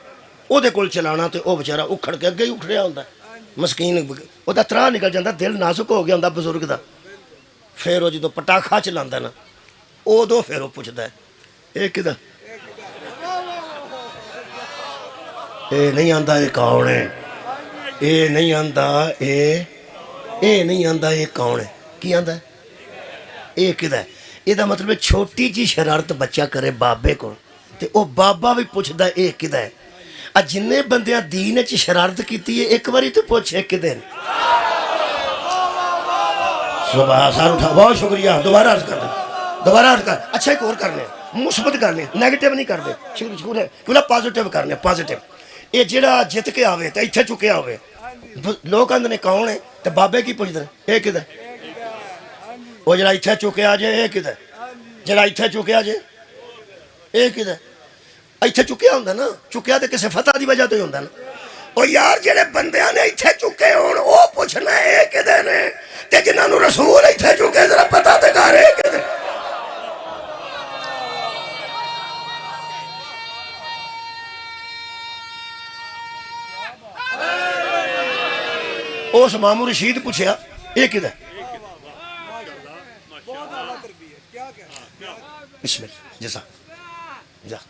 ओहदे कोल चलाना ते ओह बेचारा उखड़ के अगे ही उखड़िया होंदा मस्कीन, ओहदा त्राह निकल जाता, दिल नाजुक हो गया होंदा बजुर्ग दा। फिर वो जो पटाखा चलांदा ना उदों फिर वो पुछदा है ये किदा, ये नहीं आंदा ये कौन है, ये नहीं आंदा ये नहीं आंदा ये कौन है, की आंदा ये किदा है। ਇਹਦਾ मतलब छोटी जी शरारत बच्चा करे बाबे को ते ओ बाबा भी पुछदा ये किदा है। आ जिन्ने बंदियां दीन च शरारत कीती है एक बारी तो पुछ एक दिन। सुबह सार उठा, बहुत शुक्रिया। दोबारा अर्ज कर दे, दोबारा अर्ज कर। अच्छा एक और करने, मुस्बत करने, नैगेटिव नहीं करते, शुक्र है क्यों पॉजिटिव करने, पॉजिटिव। ये जेड़ा जित के आवे तो इत्थे चुके आवे, लोग आंदे ने कौन है तो बाबे की पुछदे ये किदा, वो जरा इत्थे चुकिया जे ये किदा, जरा इत्थे चुकिया जे ये किदा। इत्थे चुकिया होंदा ना, चुकिया तो किसी फतह की वजह तो ही होंदा ना। ओ यार जेड़े बंदियां ने इत्थे चुके होण ओ पुछना ये किदे ने, ते जिन्हां नूं रसूल इत्थे चुके जरा पता ते कर ये किदे। उस मामू रशीद पूछया ये किदे, बिस्मिल्लाह जज़ाक जज़ाक।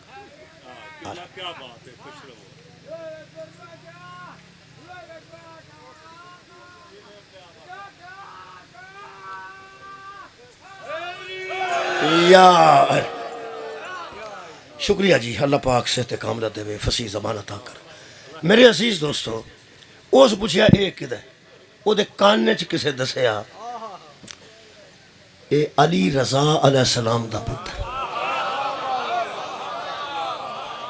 क्या बात है, खुश रहो। यार शुक्रिया जी, अल्लाह पाक से कामयाब देवे, फसी ज़बान अता कर। मेरे अजीज दोस्तों, उस पूछया ये किदा, ओदे कान च किसे दसिया ये अली रज़ा अलैहिस्सलाम दा पुत्र,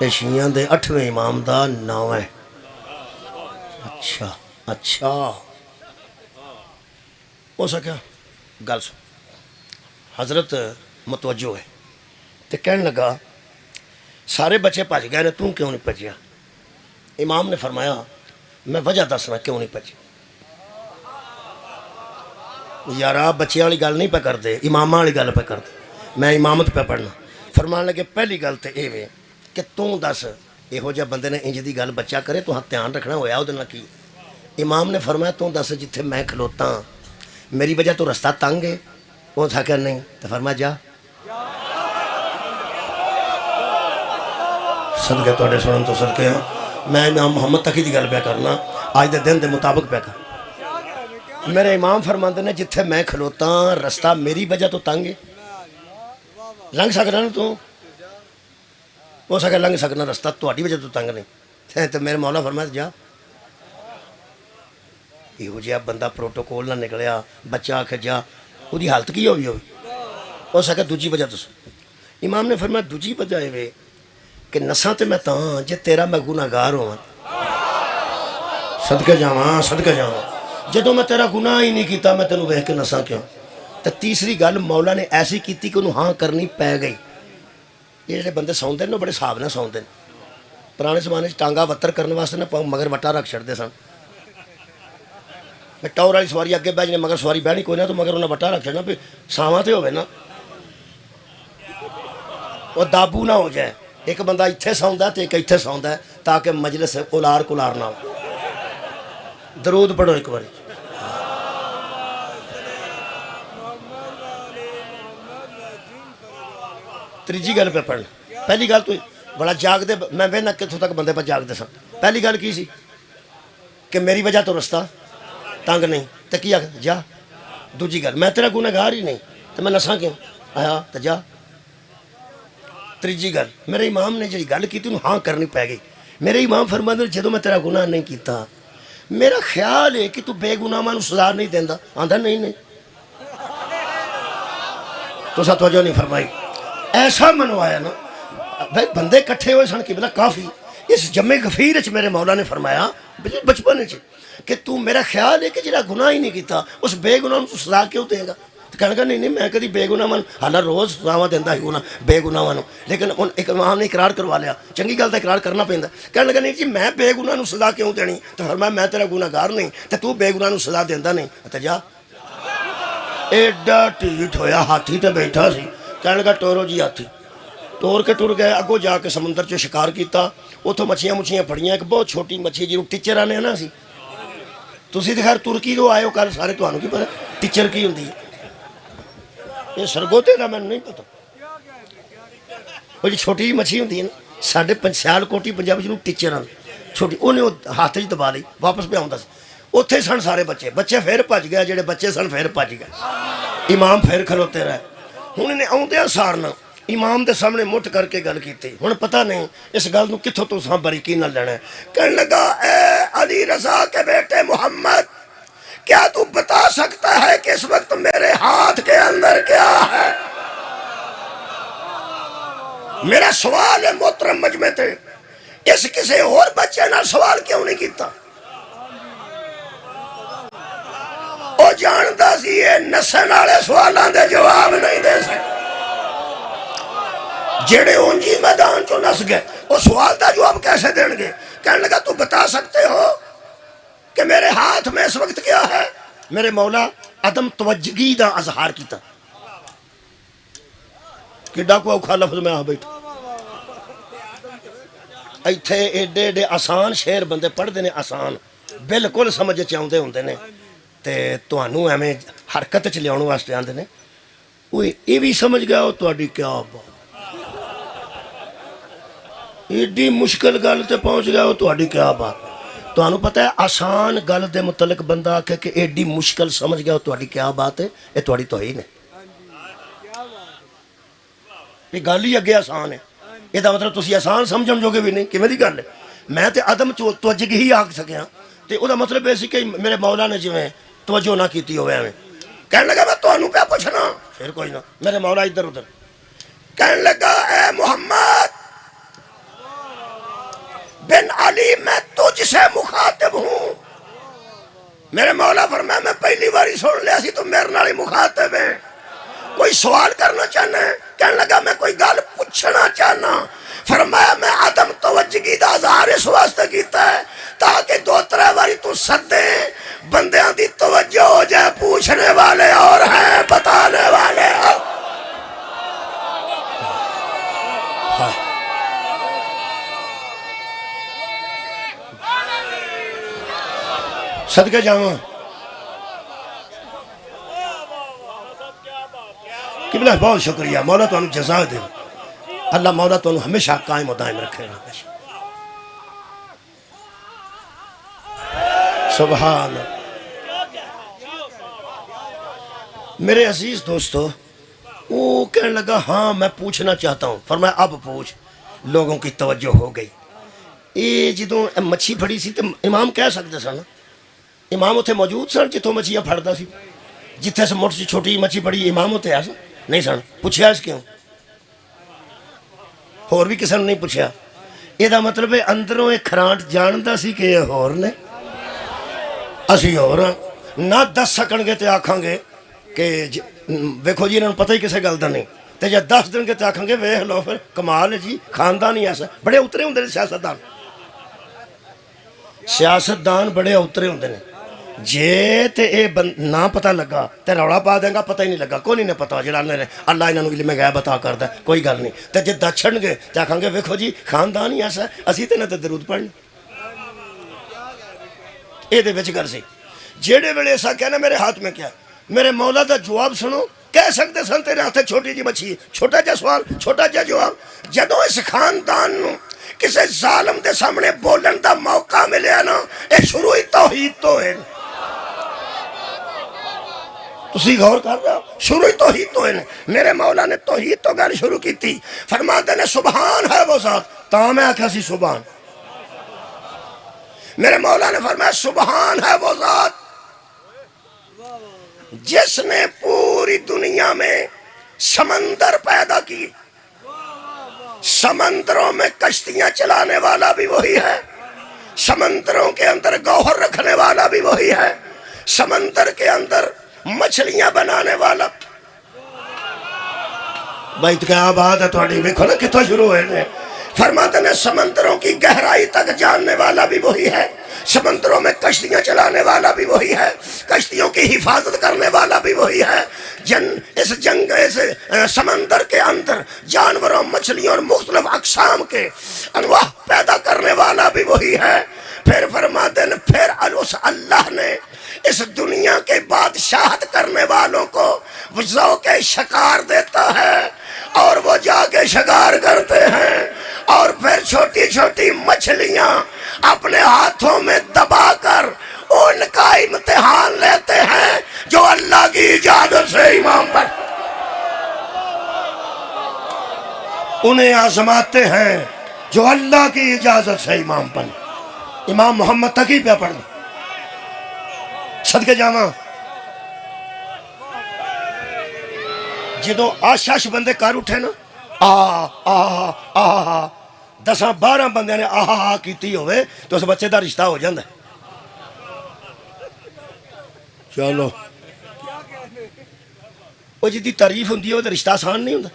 ये शियां दे 8वें इमाम दा नाम है। अच्छा अच्छा हो सका गल सुन। हजरत मुतवज्जो है तो कहने लगा सारे बच्चे भज गए ने, तू क्यों नहीं भजया। इमाम ने फरमाया मैं वजह दसना क्यों नहीं भजया। यार आप बच्चियां वाली गल नहीं पे करते, इमामा वाली गल पे करते। मैं इमामत पे पढ़ना। फरमान लगे पहली गल तो ये वे कि तू दस इहो जिहा बंदे ने इंज दी गल बच्चा करे तो ध्यान रखना होया उहदे नाल की। इमाम ने फरमाया तू दस जिथे मैं खलोता मेरी वजह तो रस्ता तंग है। वो आख्या नहीं तो फरमाया जा। सदके तुहाडे सुनन तो सदके मैं इमाम मुहम्मद तकी की गल पे करना, अज के दिन के मुताबिक पे कर। मेरे इमाम फरमाते ने जिथे मैं खलोता रस्ता मेरी वजह तो तंग है, लंघ सकना ना तू, हो सके लंघ सकना रस्ता तुहाडी वजह तो तंग नहीं। तो मेरे मौला फरमाया जा। इहो जिहा बंदा प्रोटोकॉल ना निकलिया, बच्चा आखे जा, उसकी हालत की होगी हो सके दूजी वजह दसो। इमाम ने फरमाया दूजी वजह ये कि नसा तो मैं तां जे तेरा मैं गुनाहगार होवां, सदके जावां सदके जावां। जदों मैं तेरा गुनाह ही नहीं किया मैं तेनों वेख के नसा क्यों। तो तीसरी गल मौला ने ऐसी की कि उन्होंने हाँ करनी पै गई। ये जो बंदे सौंदे ने बड़े हिसाब नाल सौंदे ने। पुराने जमाने टांगा वत्तर करने वास्ते ना मगर वट्टा रख छड़ते सन। टौर वाली सवारी अगे बह जाने मगर सवारी बहनी कोई ना, तो मगर उन्हें वट्टा रख छड़ना भी सावां तो होवे ना, वो दाबू ना हो जाए। एक बंदा इत्थे सौंदा तो एक इत्थे सौंदा ताकि मजलिस उलार कुलार ना हो। दरूद पढ़ो एक बार। तीजी गल पे पढ़ना। पहली गल तो बड़ा जागते, मैं वेखना कितों तक बंदे पर जागते सन। पहली गल की सी कि मेरी वजह तो रस्ता तंग नहीं, तो की आख जा। दूजी गल मैं तेरा गुनहगार ही नहीं तो मैं नसा क्यों आया, तो जा। तीजी गल मेरे इमाम ने जी गल की उन्होंने हाँ करनी पै गई। मेरे इमाम फरमाते जो मैं तेरा गुनाह नहीं किया, मेरा ख्याल है कि तू बेगुनाह सजा नहीं देंदा। आंदा नहीं नहीं तो तवज्जो नहीं फरमाई। ऐसा मनवाया ना भाई, बंदे इकट्ठे हुए सन किबला काफ़ी। इस जम्मे गफीर च मेरे मौला ने फरमाया बचपन च कि तू मेरा ख्याल है कि जिहड़ा गुनाह ही नहीं किया उस बेगुनाह तू सजा क्यों देगा। तो कहने लगा नहीं नहीं, मैं कभी बेगुनाह हालां रोज़ सजावां देंदा ही गुनाह बेगुनाहां, लेकिन हुण एक इमाम ने इकरार करवा लिया, चंगी गल दा इकरार करना पैंदा। कहने लगा नहीं जी मैं बेगुनाह नूं सजा क्यों देनी। तो फरमाया मैं तेरा गुनाहगार नहीं ते तू बेगुनाह नूं सजा देंदा नहीं, ते जा। एडा ढीठ होया, हाथी ते बैठा सी। कहने लगा टोरो जी हाथी। टोर के टुर गए, अगों जाके समुद्र च शिकार किया, उतों मच्छियां मुच्छियां फड़ियां। एक बहुत छोटी मच्छी जिन्होंने टिचर आने ना सी, तुसीं तो खैर तुर्की तो आए हो कल सारे, तुहानूं की पता टिचर की हुंदी है। ये सरगोते का मैनूं नहीं पता। वो जी छोटी जी मच्छी हुंदी है ना, साडे सियालकोटी पंजाब जिन्हों टिचर आंदे, छोटी उन्हें हाथ च दबा ली, वापस पे आउंदा सी। उत्थे सन सारे बच्चे, बच्चे फिर भज गए, जेडे बच्चे सन फिर भज गए। इमाम फिर खलोते रहे। हुण इन्हें आउंदियां सारना इमाम के सामने मुठ करके गल की। हुण पता नहीं इस गल नूं कित्थों तुसां बारीकी नाल लेना है। कहने लगा ए अली रजा के बेटे मोहम्मद, क्या तू बता सकता है कि इस वक्त मेरे हाथ के अंदर क्या है। मेरा सवाल है मोहतरम मजमे ते, इस किसी और बच्चे नाल सवाल क्यों नहीं किया। वो जानता सी ये नस्सन वाले सवालों के जवाब नहीं दे सकते। जेड़े उंजी मैदान चो नस गए वो सवाल का जवाब कैसे देंगे। कहने लगा तू बता सकते हो कि मेरे हाथ में इस वक्त क्या है। मेरे मौला अदम तवज्जगी का अजहार किया। किड्डा को औखा लफ्ज मैं आ बैठा। इत्थे एडे एडे आसान शेर बंदे पढ़ते हैं, आसान बिल्कुल समझ च आउंदे हुंदे ने, ते तुहानूं एवें हरकत च लियाउण वास्ते आंदे ने। ओए ये भी समझ गया हो तुहाडी क्या बात, एडी मुश्किल गल ते पहुँच गया हो तुहाडी क्या बात। तुहानूं पता है आसान गल दे मुतलक बंदा आखे कि एडी मुश्किल समझ गया हो तुहाडी क्या बात है, ये तुहाडी तौहीन है। ये गल ही अगे आसान है, ਇਹਦਾ मतलब तुसीं आसान समझण जोगे भी नहीं। किवें दी गल है। मैं तो अदम तवज्जो ही आख सकिया, तो ਉਹਦਾ मतलब ये सी कि मेरे मौला ने जिवें तवज्जो ना की होवे एवें। कहने लगा मैं तुहानूं क्या पुछना। फिर कोई ना, मेरे मौला इधर उधर। कहने लगा ए मोहम्मद बिन अली मैं तुझसे मुखातिब हूं। मेरे मौला फरमाया मैं पहली बारी सुन लिया सी, तू मेरे नाल ही मुखातिब है। कोई सवाल करना चाहना है। कहने लगा मैं कोई गल पूछना चाहना। फरमाया मैं आदम तवज्जगी दा इज़हार इस वास्ते कीता है ताकि दो त्रै बारी तू सदे बंदियां दी तवज्जो हो जाए। पूछने वाले और हैं, बताने वाले और। सदके जावां किबला, बहुत शुक्रिया। मौला तुहानू जज़ा दे। अल्लाह मौला तुहानू हमेशा कायम और दायम रखेगा। सुभान। मेरे अजीज दोस्तों, वो कहने लगा हाँ मैं पूछना चाहता हूँ। फरमाया अब पूछ। लोगों की तवज्जो हो गई। ये जो मच्छी फड़ी सी तो इमाम कह सकते सन, इमाम उत्थे मौजूद सन जितों मच्छियां फड़दा सी। जिथे से मुठ छोटी मच्छी फड़ी इमाम उत्थे है नहीं सन। पुछया इस क्यों, होर भी किसी ने नहीं पुछया। ਇਹਦਾ मतलब है अंदरों एक खरांट जानता सी कि ये होर ने, असी होर ना दस सकणगे तो आखांगे कि वेखो जी इन्होंने पता ही किसी गल का नहीं। तो जब दस देंगे तो आखांगे वेख लो फिर कमाल है जी, खानदान ही ऐसा। बड़े उतरे होंगे सियासतदान, सियासतदान बड़े उतरे होंगे ने। जे तो ये ना पता लगा तो रौला पा देगा, पता ही नहीं लगा, कोई नहीं पता जो अल्लाह इन्होंने इलम गैब बता करता, कोई गल नहीं। तो जे दक्षण गए तो आखांगे वेखो जी खानदान ही ऐसा, असी तो इन्हें दरूद पढ़नी। ये गल सी जेड़े वेले ऐसा कहना मेरे हाथ में क्या। मेरे मौला का जवाब सुनो। कह सकते सन तेरे हाथ छोटी जी मच्छी। छोटा जा सवाल, छोटा जा जवाब। जदों इस खानदान नूं किसी जालम के सामने बोलन का मौका मिले ना, ये शुरू ही तौहीद तो है। तुसी गौर कर रहे हो, शुरू ही तौहीद तो है। मेरे मौला ने तौहीद तो गल शुरू की थी। फरमाते ने सुबहान है वो ज़ात, ता मैं आख्या सी सुबहान। मेरे मौला ने फरमाया सुबहान है वो ज़ात जिसने पूरी दुनिया में समंदर पैदा किए। समंदरों में कश्तियां चलाने वाला भी वही है, समंदरों के अंदर गौहर रखने वाला भी वही है, समंदर के अंदर मछलियां बनाने वाला। भाई तो क्या बात है थोड़ी, देखो ना कितना शुरू है। फरमाते ने समंदरों की गहराई तक जानने वाला भी वही है, समंदरों में कश्तियां चलाने वाला भी वही है, कश्तियों की हिफाजत करने वाला भी वही है। इस समंदर के अंदर जानवरों, मछलियों और मुख्तलिफ अक़साम के अनवाह पैदा करने वाला भी वही है। फिर फरमाते ने फिर उस अल्लाह ने इस दुनिया के बादशाहत करने वालों को वज़ौ के शिकार देता है और वो जाके शिकार करते हैं और फिर छोटी छोटी मछलियां अपने हाथों में दबाकर उनका इम्तिहान लेते हैं जो अल्लाह की इजाजत से इमाम पर उन्हें आजमाते हैं, जो अल्लाह की इजाजत से इमाम पर। इमाम मोहम्मद तकी पे पढ़ सदके जावा। जो आशाश बंदे कर उठे ना, आ 10-12 बंदे ने आहा की होवे तो उस बच्चे का रिश्ता हो जाता। चलो वो जिदी तारीफ होंगी वो रिश्ता आसान नहीं होता।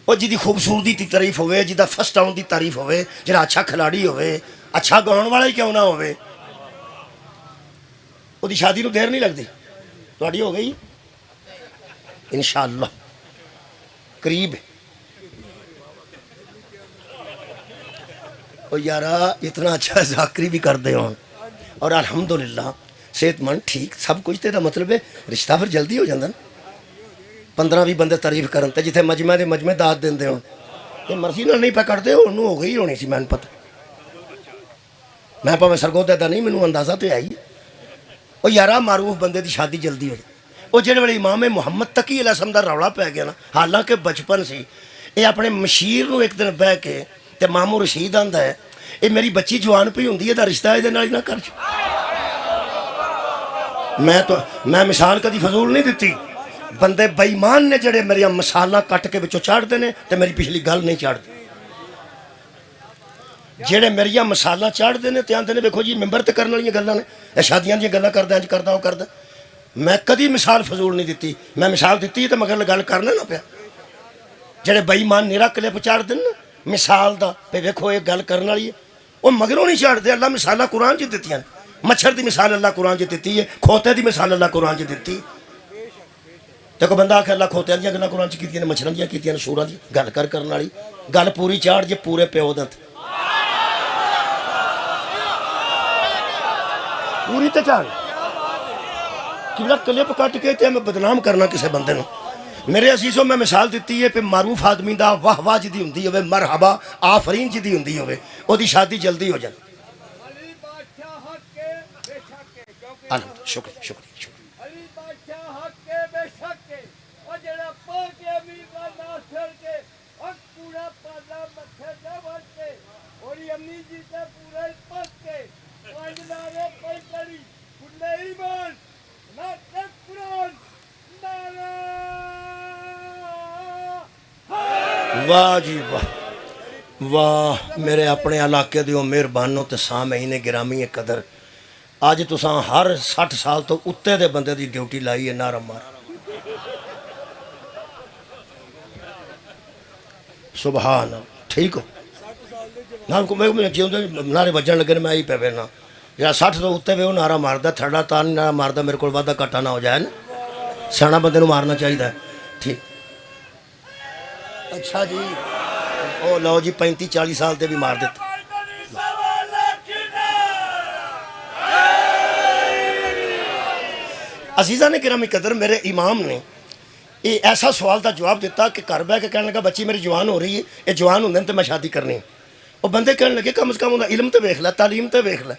वो जिदी खूबसूरती की तारीफ होवे, जिदा फर्स्ट आउन की तारीफ होवे, जिहड़ा अच्छा खिलाड़ी होवे, अच्छा गाउन वाला ही क्यों ना होवे, उसकी शादी को देर नहीं लगती। थोड़ी हो गई इंशाअल्लाह करीब। और यारा इतना अच्छा जाकरी भी करते हो और अल्हम्दुलिल्लाह सेहतमंद ठीक सब कुछ। तेरा मतलब है रिश्ता फिर जल्दी हो जाता ना। 15-20 बंदे तारीफ करन ते जिथे मजमे दे मजमे दाद देंदे हो ये मर्जी नाल नहीं पकड़ते हो, उन्होंने हो गई होनी सी। मैंने पता, मैं भावें सरगोदा दा नहीं, मैनू अंदाजा तो है ही। और यारा मारूफ बंदे की शादी जल्दी हो जाए। वो जिहड़े वेले इमाम मुहम्मद तकी अलैहिस्सलाम दा रौला पै गया ना, हालांकि बचपन सी, ये अपने मशीर नूं एक दिन बह के ते मामू रशीद आंदा है ये मेरी बच्ची जवान पई हुंदी है दा रिश्ता इहदे नाल ना कर। मैं मिसाल कदी फजूल नहीं दी। बंदे बेईमान ने जिहड़े मेरिया मिसालां कट के विचों चाढ़ते हैं ते मेरी पिछली गल नहीं चाढ़ते। जेड़े मेरिया मिसालां चाढ़ते हैं तो आंदे ने देखो जी मैंबर तो करने वाली गल्लां ने, शादियां दी गल्लां करदा, इंज करदा वो करदा। मैं कदी मिसाल फजूल नहीं दी। मैं मिसाल दी तो मगर गल करने ना पिया। जेड़े बेईमान निरा क्लिप चाढ़ते हैं ना मिसाल का भी देखो ये गल करने वाली है, वो मगरों नहीं चाढ़ते। अल्लाह मिसालां कुरान च दित्तियां। मच्छर की मिसाल अल्लाह कुरान च दित्ती है, खोते की मिसाल अल्लाह कुरान च दित्ती। देखो बंदा आखे अल्लाह खोते दी गल्लां कुरान च कीतियां ने, मच्छरां दी कीतियां ने, सूरां दी गल करने वाली गल पूरी चाड़ जे पूरे प्यो दा पूरी तो चाड़ कि क्लिप कट के मैं बदनाम करना किसी बंदे नूं। मेरे असीसों मैं मिसाल दी है कि मारूफ आदमी का वाह वाह जिदी होंगी हो, मरहबा आफरीन जिदी होंगी हो, वो शादी जल्दी हो जाए। शुक्रिया शुक्रिया शुक्रिया। वाह जी वाह वाह। मेरे अपने इलाके दियों मेहरबानों ते सामईने गिरामी कदर, अज तुसां हर 60 साल तो उत्ते दे बंदे दी ड्यूटी लाई है। नारा मार सुभान। ठीक हो ना जिंदे नारे बजन लगे मैं ही पे ना, या 60 तो उत्ते वे वो नारा मारदा, थड़ा तां नारा मारदा, मेरे को वादा घाटा ना हो जाए ना। सियाणा बंदे नूं मारना चाहिए। ठीक अच्छा जी। ओ लो जी 35-40 साल से भी मार देते। अजीज़ा ने गिरामी कदर मेरे इमाम ने ये ऐसा सवाल का जवाब दिता कि घर बह के कहने लगा बच्ची मेरी जवान हो रही है, ये जवान होंगे तो मैं शादी करनी है। और बंदे कहने लगे कम से कम उन्हें इलम तो वेख लै, तालीम तो वेख लै,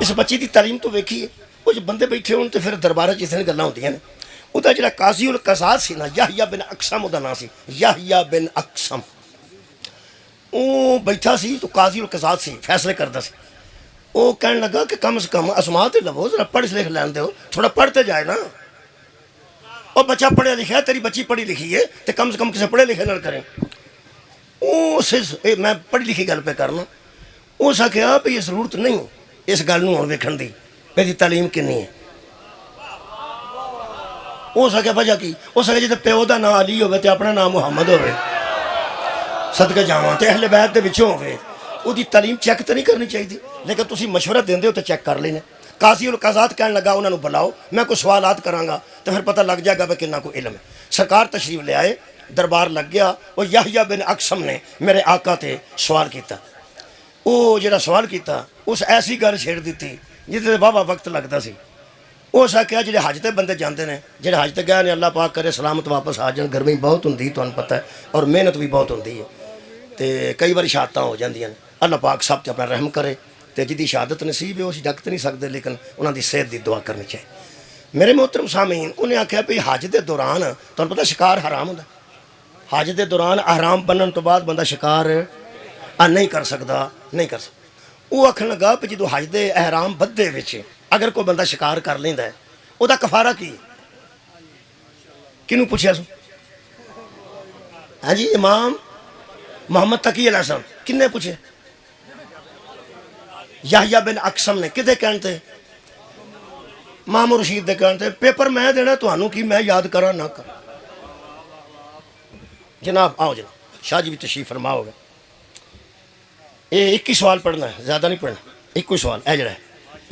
इस बच्ची की तालीम तो वेखी है। वो जो बंदे बैठे हो तो फिर दरबार जिस गल्लां होंदियां ने। उहदा जिहड़ा काजी उल कसाद सी ना, याहिया बिन अकसम उहदा नाम सी, याहिया बिन अकसम। वो बैठा सी तो काजी उल कसाद सी, फैसले करता सी। वो कहने लगा कि कम से कम असमा तो लवो, जरा पढ़ लिख लैन दो, थोड़ा पढ़ते जाए ना। और बच्चा पढ़िया लिखा है, तेरी बच्ची पढ़ी लिखी है, तो कम से कम किसी पढ़े लिखे नाल करें। मैं पढ़ी लिखी गल पे करना। उस आख्या भी जरूरत नहीं इस गल नूं हुण वेखण दी मेरी तालीम किन्नी है। उस आख्या वजह की, उस आख्या जिते प्यो का नाम अली होवे ते अपना नाम मुहम्मद होवे, सदके जावां ते अहले बैत दे विचों होवे, उसकी तालीम चैक तो नहीं करनी चाहिए। लेकिन तुसीं मशवरा देंदे हो तो चैक कर लेना। काजी उल काज़ात कहन लगा उन्होंने बुलाओ, मैं कोई सवालात करांगा तो फिर पता लग जाएगा भी कितना कोई इल्म है। सरकार तशरीफ ले आए, दरबार लग गया। और याहया बिन अकसम ने मेरे आका ते सवाल किया। वो जो सवाल किया उस ऐसी गल छेड़ दी जिसे वाहवा वक्त लगता सी। उस आख्या जो हज ते बंदे जाते हैं, जो हज ते गए ने अल्लाह पाक करे सलामत वापस आ जाए। गर्मी बहुत होंगी तुहानूं पता है, और मेहनत भी बहुत होंगी है, तो कई बार शहादत हो जांदियां ने। अल्लाह पाक सब ते अपना रहम करे। तो जिहदी शहादत नसीब है उस डक तो नहीं सकते, लेकिन उन्होंने सेहत की दुआ करनी चाहिए। मेरे मोहतरम सामीन, उन्हें आख्या भी हज के दौरान तुहानूं पता शिकार हराम होंदा। हज के दौरान अहराम बनने तो बाद बंदा शिकार नहीं कर सकता, नहीं कर सकता। वो आखन लगा भी जो हज के अहराम बद्धे विच अगर कोई बंदा शिकार कर लेंदा है, उसका कफारा की? किनू पूछया सो? हाँ जी, इमाम मोहम्मद तकी अलैहिस्सलाम। किन्ने पूछे? याहया बिन अकसम ने। किदे कहण ते? मामू रशीद दे कहण ते। पेपर मैं देना तुहानू कि मैं याद करा ना कर। जनाब आओ जनाब, शाह जी भी तशरीफ फरमाओगे। ये एक ही सवाल पढ़ना है, ज़्यादा नहीं पढ़ना, एक ही सवाल है जरा है,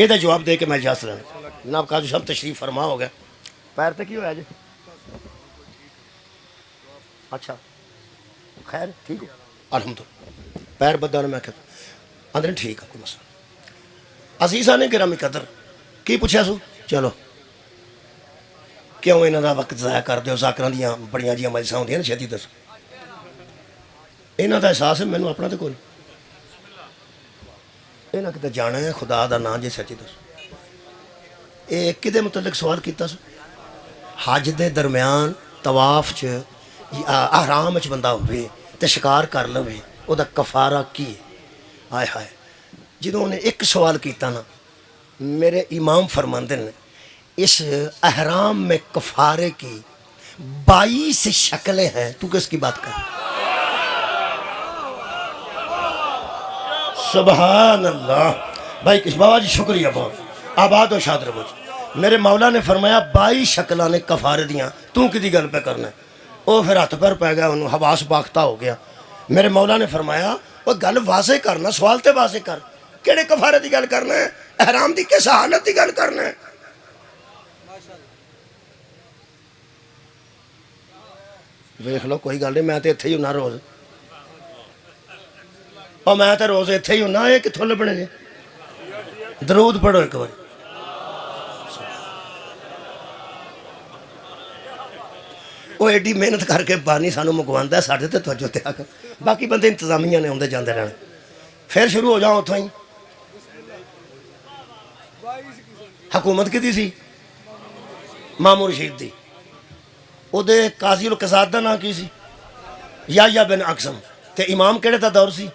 यदा जवाब दे के मैं इजाजत लेना। जनाब काजू साहब तशरीफ फरमा हो गया। पैर तो की होया जी? अच्छा खैर ठीक हो, अलहमदुलिल्लाह। पैर बदा मैं क्या आंदे ठीक है, कोई मसला। असीसा ने गिरामी कदर की पूछा सू? चलो क्यों इन्हों का वक्त ज़ाया करते हो? जाकर दियाँ बड़िया जी मजसा होंदियां ने, छेती दसो। इन्हों का एहसास है, मैनू अपना तो कोई। इन्हें कितने जाना है, खुदा का नाम जे सच्ची दसो। ये कि मुतलक सवाल किया सो? हज के दरम्यान तवाफ च आराम च बंदा होवे ते शिकार कर लवे, उसका कफारा की? हाय हाय, जो उन्हें एक सवाल किया ना, मेरे इमाम फरमाते हैं इस अहराम में कफारे की 22 शक्लें हैं। तू किसकी बात कर? सुभान अल्लाह। भाई किस बाबा जी शुक्रिया बहुत, आबाद और शाद रहो जी। मेरे मौला ने फरमाया 22 शक्लां ने कफारे दियाँ, तू कि गल पे करना है? वो फिर हथ पैर पै गया, उन्होंने हवास बाख्ता हो गया। मेरे मौला ने फरमाया वो गल वाजे करना, सवाल तो वाजे कर, किहड़े कफारे की गल करना है? अहराम की किस हालत की गल करना है? वेख लो कोई गल नहीं, मैं तो इत्थे ही होना रोज़, और मैं तो रोज़ इत्थे ही होना। ये कित्थों लभने जे? दरूद पढ़ो एक बार। वो एडी मेहनत करके बानी सानू मुकवांदा है, साढ़े तो तवज्जो ते आकर बाकी बंदे इंतजामिया ने आते जाते रहना। फिर शुरू हो जाओ उतों ही। हुकूमत किहदी सी? मामू रशीद दी। उहदे काजी उल कज़ात दा नाम की सी? याहया बिन अकसम। ते इमाम किहड़े दा दौर सी?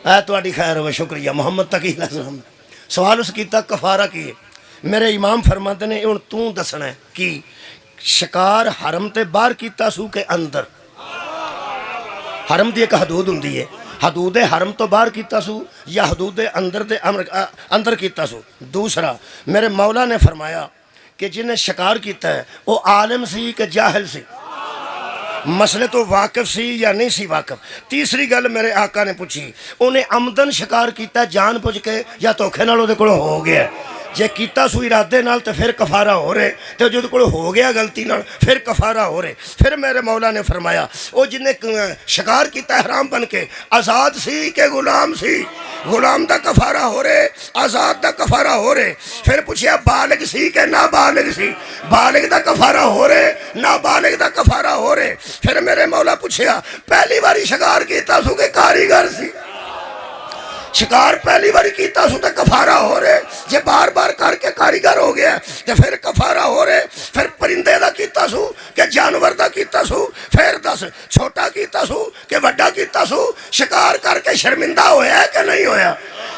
तुहाडी खैर होवे, शुक्रिया। मोहम्मद तकी अलैहिस्सलाम। सवाल उस कीता कफारा की? मेरे इमाम फरमाते ने हुण तू दसना है कि शिकार हरम ते बाहर कीता सू के अंदर? हरम की एक हदूद हुंदी है, हदूद हरम तो बाहर कीता सू या हदूद अंदर दे अंदर कीता सू? दूसरा, मेरे मौला ने फरमाया कि जिन्हें शिकार किया है वो आलिम सी कि जाहिल सी? मसले तो वाकिफ सी या नहीं सी वाकिफ? तीसरी गल मेरे आका ने पूछी, उन्हें आमदन शिकार किया जान बुझ के या धोखे नाल उहदे कोलों हो गया? जे कीता सू इरादे नाल तो फिर कफारा हो रहे, तो जो कोल हो गया गलती नाल फिर कफारा हो रहे। फिर मेरे मौला ने फरमाया वो जिन्हें शिकार किया हराम बन के आज़ाद सी के गुलाम सी? गुलाम का कफारा हो रहे, आज़ाद का कफारा हो रहे। फिर पूछया बालिग सी के ना बालिग सी? बालिग का कफारा हो रहे, ना बालिग का कफारा हो रहे। फिर मेरे मौला पूछया पहली बारी शिकार किया सू के कारीगर सी? शिकार पहली बार किया सू तो कफारा हो रहे, जे बार बार करके कारीगर हो गया तो फिर कफारा हो रहे। फिर परिंदे का किया सू कि जानवर का किया सू? फिर दस छोटा किया सू कि वड्डा किया सू? शिकार करके शर्मिंदा होया कि नहीं होया?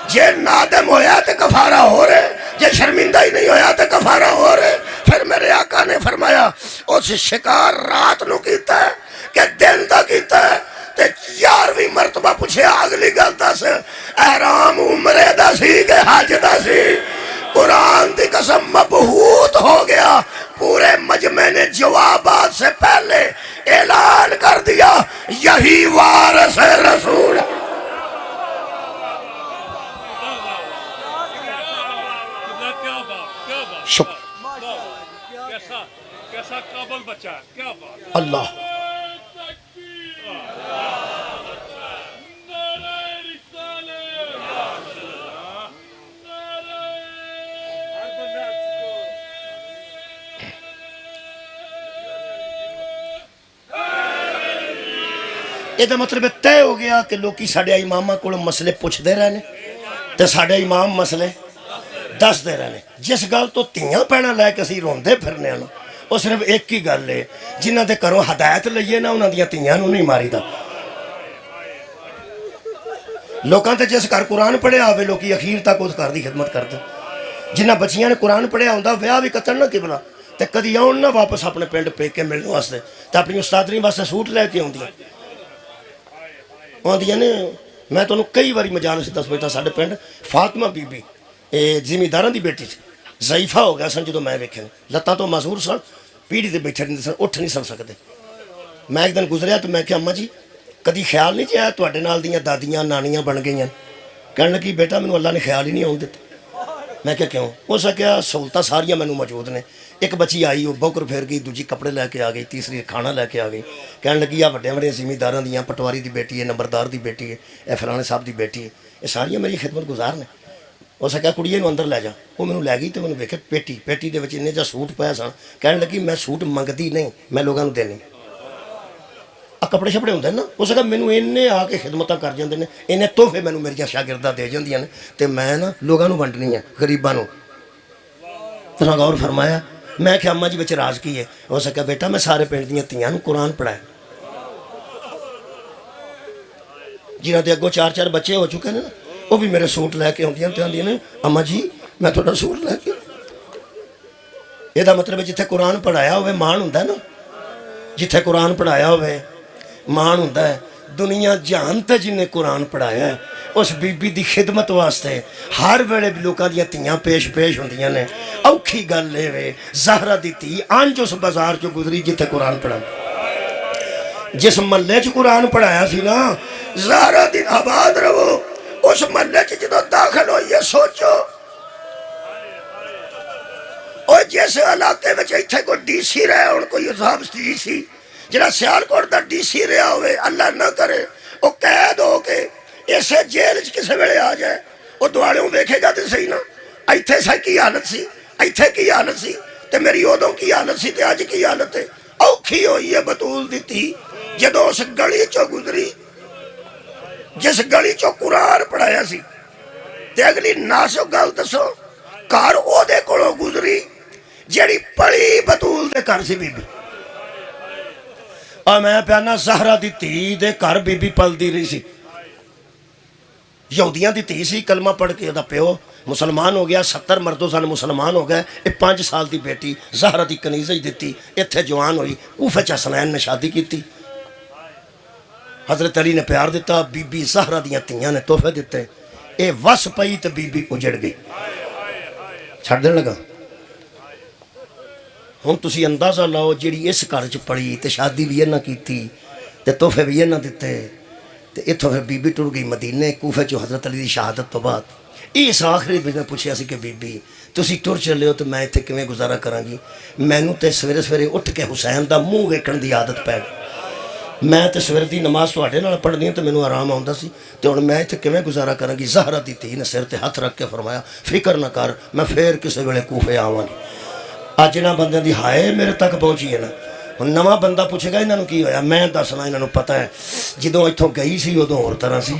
जे नादम होया तो कफारा हो रहे, जे शर्मिंदा ही नहीं होया तो कफारा हो रहे। फिर मेरे आका ने फरमाया उस शिकार रात नू कीता है कि दिन दा कीता है। ते 11वीं मरतबा पूछे अगली गल दस एहराम उमरे दा सी के हज दा सी। कुरान की कसम मबहूत हो गया। पूरे मजमे ने जवाबात से पहले ऐलान कर दिया यही वारिस है रसूल। कैसा काबल बच्चा है, क्या बात। अल्लाह ਇਹਦਾ मतलब तय हो गया कि लोग साढ़े इमामा को मसले पूछते रहे ने तो साढ़े इमाम मसले दसते रहे ने। जिस गल तो धियां भैणां लैके असीं रोंदे फिरने ना वो सिर्फ एक ही गल है जिन्हां दे घरों हदायत लईए ना उन्हां दियां धियां नूं नहीं मारीदा। लोकां ते जिस घर कुरान पढ़िया होवे लोकी अखीर तक उस घर की खिदमत करदे। जिन्हां बच्चियां ने कुरान पढ़िया हुंदा विआह भी कतन ना किबला ते कदी आउण ना वापस अपने पिंड पेके मिलने वास्ते ते अपनी उस्तादनी वास्ते सूट लैके आउंदियां आउंदियां ने। मैं तुहानूं कई बारी मजाल से दस बैठा साडे पिंड फातिमा बीबी जिमीदारां दी बेटी सी ज़ईफा हो गया सन जो मैं वेखे लत्तां तो मजबूर सन पीढ़ी ते बैठे रहंदे सन उठ नहीं सन सकते। मैं एक दिन गुजरिया तो मैं क्या अम्मा जी कदी ख्याल नहीं आया तुहाडे नाल दियां दादियां नानियां बन गईयां। कहण लगी बेटा मैनूं अल्लाह ने ख्याल ही नहीं आउण दित्ता। मैं क्या क्यों हो सकिया सहूलतां सारियां मैनूं मौजूद ने। एक बच्ची आई वो बौकर फेर गई दूजी कपड़े लैके आ गई तीसरी खाना लैके आ गई। कहण लगी आ वड्डियां वड्डियां जिमीदारां दियां पटवारी की बेटी है नंबरदार की बेटी है यह फलाने साहब की बेटी है ये सारियां मेरी खिदमत गुजार ने। हो सकिया कुड़िए नूं अंदर लै जा वो मैनूं लै गई तो मैनूं वेखे पेटी पेटी दे विच इन्ने जा सूट पाया सन। कहण लगी मैं सूट मंगदी नहीं मैं लोगों नूं देने आ कपड़े छपड़े होंदे ना हो सका मैनूं इन्ने आके खिदमतां कर जांदे ने इन्ने तोहफे मैनूं मेरियां शागिर्दां दे जांदियां ने ते मैं ना लोगों नूं वंडनी है गरीबां नूं। तुहां गौर फरमाया। मैं क्या अम्मा जी बच्चे राज की है हो सका बेटा मैं सारे पिंड दियां धीआं नूं कुरान पढ़ाया जिन्हां दे अगों 4-4 बच्चे हो चुके हैं ना वो भी मेरे सूट लैके आउंदियां ते आंदियां ने अम्मा जी मैं तुहाडा सूट लैके। ਇਹਦਾ मतलब जिथे कुरान पढ़ाया होवे मान हुंदा ना जिथे कुरान पढ़ाया होवे मान हुंदा है। दुनिया जहान ते जिन्हें कुरान पढ़ाया है उस बीबी की खिदमत वास्ते हर वेले लोगों दी धियां पेश होंदियां ने। औखी गल ये वे ज़हरा दी धी अंज उस बाजार चो गुजरी जिथे कुरान पढ़ा जिस महल्ले च कुरान पढ़ाया सी ना ज़हरा दी आबाद रवो उस महल्ले च जो दाखिल होई है सोचो और जिस इलाके में इतने कोई DC रहा हो कोई हिसाब DC जरा सियालकोट का DC रहा हो अल्लाह न करे वो कैद हो के इसे जेल च किसी वेले आ जाए वो दुआलों वेखेगा तो सही ना इत्थे सा की हालत सी इत्थे की हालत सी ते मेरी उदों की हालत सी ते अज की हालत है। औखी हुई है बतूल दी धी जदों उस गली चो गुजरी जिस गली चो कुरान पढ़ाया सी ते अगली नासो गल दसो घर ओदे कोलों गुजरी जेड़ी पढ़ी बतूल दे घर सी बीबी। और मैं प्याना ज़हरा दी धी दे घर बीबी पलदी रही सी यहूदियां दी धी सी कलमा पढ़ के ओदा प्यो मुसलमान हो गया 70 मर्दों साल मुसलमान हो गए। ये 5 साल की बेटी ज़हरा दी कनीज़ ही दी इत्थे जवान हुई कूफे च हसनैन ने शादी की। हज़रत अली ने प्यार दिता बीबी ज़हरा दियां धीआं ने तोहफे दिते ये वस पई तो बीबी उजड़ गई छड्ड देण लगा। हुण तुसीं अंदाज़ा लाओ जिहड़ी इस घर च पढ़ी तो शादी भी इन्हां कीती ते तोहफे भी इन्हां दिते ते इत्थों फिर बीबी टुर गई मदीने कूफे चो हज़रत अली की शहादत तो बाद। इस आखिरी में पूछा सी कि बीबी तुसीं टुर चले हो तो मैं इत्थे किवें गुजारा करांगी मैनूं ते सवेरे सवेरे उठ के हुसैन दा मूँह वेखण दी आदत पै गई। मैं तो सवेर की नमाज तुहाडे नाल पढ़नी तो मैनूं आराम आउंदा सी ते हुण मैं इत्थे किवें गुजारा करांगी। ज़हरा दी धी ने सिर ते हथ रख के फरमाया फिक्र ना कर मैं फिर किसी वेले कूफे आवांगी। अज इन्हां बंदियां दी हाय मेरे तक पहुँची है ना हुण नवा बंदा पुछेगा इन्हां नूं की होया मैं दसना इन्हां नूं पता है जदों इत्थों गई सी उदों होर तरह सी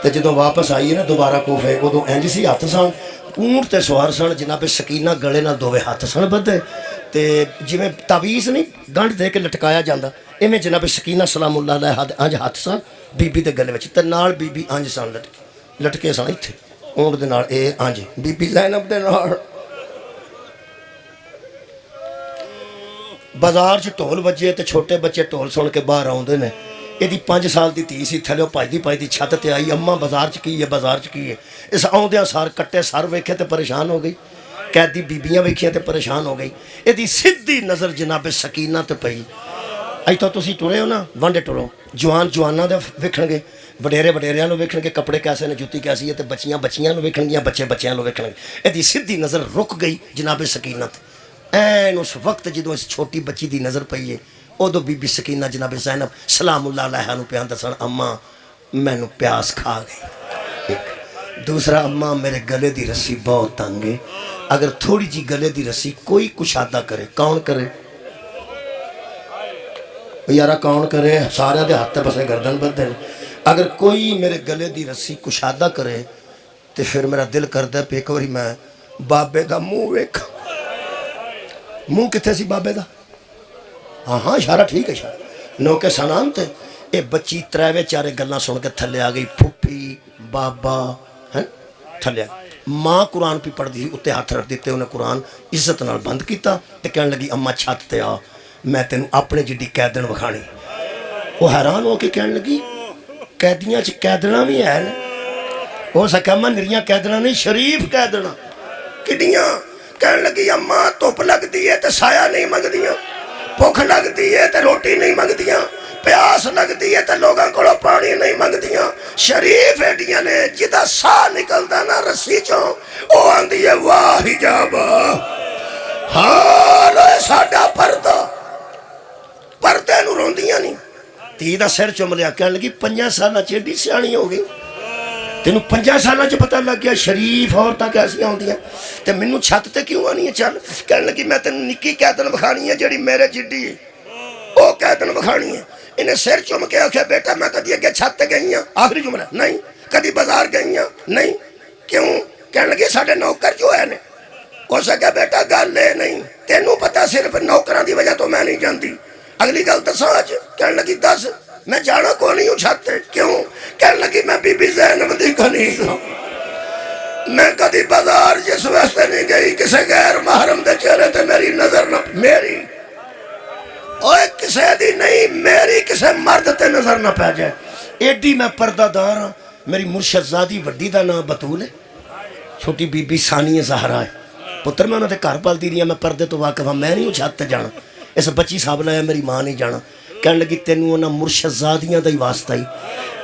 ते जदों वापस आई है ना दोबारा कूफे उदों इंज सी हथ सन ऊंट ते सवार सन जनाबे सकीना गले नाल दोवे हथ सन बधे ते जिवें तावीज़ नहीं गंढ दे के लटकाया जांदा इवें जनाबे सकीना सलामुल्लाह अलैहा अंज हथ सन बीबी दे गले विच ते नाल बीबी अंज सन लटके सन इत्थे ऊंट दे नाल ए हाँ जी बीबी ज़ैनब दे नाल बाजार च ढोल वजे तो छोटे बच्चे ढोल सुन के बाहर आउंदे ने ਇਹਦੀ 5 ਸਾਲ ਦੀ ਧੀ ਸੀ ਥੱਲੇ ਭਜਦੀ ਛੱਤ ਤੇ ਆਈ ਅੰਮਾ ਬਾਜ਼ਾਰ 'ਚ ਕੀ ਹੈ ਬਾਜ਼ਾਰ 'ਚ ਕੀ ਹੈ ਇਸ ਆਉਂਦਿਆਂ ਸਾਰ ਕੱਟੇ ਸਰ ਵੇਖੇ ਤੇ ਪਰੇਸ਼ਾਨ ਹੋ ਗਈ ਕੈਦੀ ਬੀਬੀਆਂ ਵੇਖੀਆਂ ਤੇ ਪਰੇਸ਼ਾਨ ਹੋ ਗਈ ਇਹਦੀ ਸਿੱਧੀ ਨਜ਼ਰ ਜਨਾਬੇ ਸਕੀਨਾ ਤੇ ਪਈ ਇੱਥੋਂ ਤੁਸੀਂ ਟੁਰੇ ਹੋ ਨਾ ਵਾਂਡੇ ਟੁਰੋ ਜਵਾਨ ਜਵਾਨਾਂ ਦੇ ਵੇਖਣਗੇ ਵਡੇਰੇ ਵਡੇਰਿਆਂ ਨੂੰ ਵੇਖਣਗੇ ਕੱਪੜੇ ਕੈਸੇ ਨੇ ਜੁੱਤੀ ਕੈਸੀ ਹੈ ਤੇ ਬੱਚੀਆਂ ਬੱਚੀਆਂ ਨੂੰ ਵੇਖਣਗੀਆਂ ਬੱਚੇ ਬੱਚਿਆਂ ਨੂੰ ਵੇਖਣਗੇ ਇਹਦੀ ਸਿੱਧੀ ਨਜ਼ਰ ਰੁਕ ਗਈ ਜਨਾਬੇ ਸਕੀਨਾ ਤੇ ਐਨ ਉਸ ਵਕਤ ਜਦੋਂ ਇਸ ਛੋਟੀ ਬੱਚੀ ਦੀ ਨਜ਼ਰ ਪਈ ਹੈ उदो बीबी सकीना जनाबे ज़ैनब सलामुल्लाह अलैहा नूं प्यान दसन अम्मा मैनू प्यास खा गई एक दूसरा अम्मा मेरे गले की रस्सी बहुत तंग है अगर थोड़ी जी गले की रस्सी कोई कुशादा करे कौन करे यारा कौन करे सारे दे हाथ पासे गर्दन बदे अगर कोई मेरे गले की रस्सी कुशादा करे तो फिर मेरा दिल करता पे एक बारी मैं बाबे का मूँह वेख मूँह कित्थे सी बाबे का हाँ हाँ इशारा ठीक है इशारा नौके सनाम थे ये बच्ची त्रैवे चारे गल्लां सुन के थल्ले आ गई फुफी बाबा है थल्ले माँ कुरान भी पढ़ती उत्ते हाथ रख दिते उन्हें कुरान इज्जत नाल बंद किया तो कह लगी अम्मा छत ते आ मैं तेन अपने जिड्डी कैदन विखानी वो हैरान हो के कह लगी कैदियां च कैदना भी है हो सके अम्मा निरियां कैदना नहीं शरीफ कैदना किड्डियां कह लगी अम्मा धुप लगती है तो साया नहीं मंगदियां भुख लगती है तो रोटी नहीं मंगदियां प्यास लगती है तो लोगों को पानी नहीं मंगदियां शरीफ एडियां ने जिदा साह निकलता ना रस्सी चों वो आंदी है वाह हिजाबा हाँ साडा पर्दा पर्दे नूं रोंदियां नहीं धी दा सिर चुम लिया कह लगी 5 साल एडी सियाणी हो गई तेन 5 साल पता लग गया शरीफ औरतां कैसियां होंदियां ते मैनू छत ते क्यों आनी है चल कह लगी मैं तेन निक्की कैदन विखानी है जिहड़ी मेरे जिड्डी है वो कैदन विखानी है इन्हें सिर चुम के आख्या बेटा मैं कदी अगे छत ते गई हाँ आखिरी जुमला नहीं कदी बाजार गई हाँ नहीं क्यों कह लगी साडे नौकर जो है ने हो सके बेटा गल ये नहीं तेनू पता सिर्फ नौकरां दी वजह तो मैं नहीं जाती अगली गल दसां अज कह लगी दस मैं जाना को नहीं हूँ छत क्यों कह लगी मैं बीबी ज़ैनब दी कनीज हूं मैं कदी बाजार जिस वास्ते नहीं गई किसी गैर महरम के चेहरे ते मेरी नजर न मेरी ओए किसी दी नहीं मेरी किसी मर्द ते नजर न पै जाए एडी मैं पर्दादार हाँ मेरी मुर्शदजादी वड्डी दा नाम बतूल है छोटी बीबी सानिया ज़हरा है पुत्र मैं उन्होंने घर पलती रही मैं पर्दे तो वाकफ हाँ मैं नहीं हूँ छत जाना इस बच्ची साहब लाया मेरी माँ नहीं जाना कह लगी तेनू उन्होंने मुर्शदजादियां का ही वास्ता ही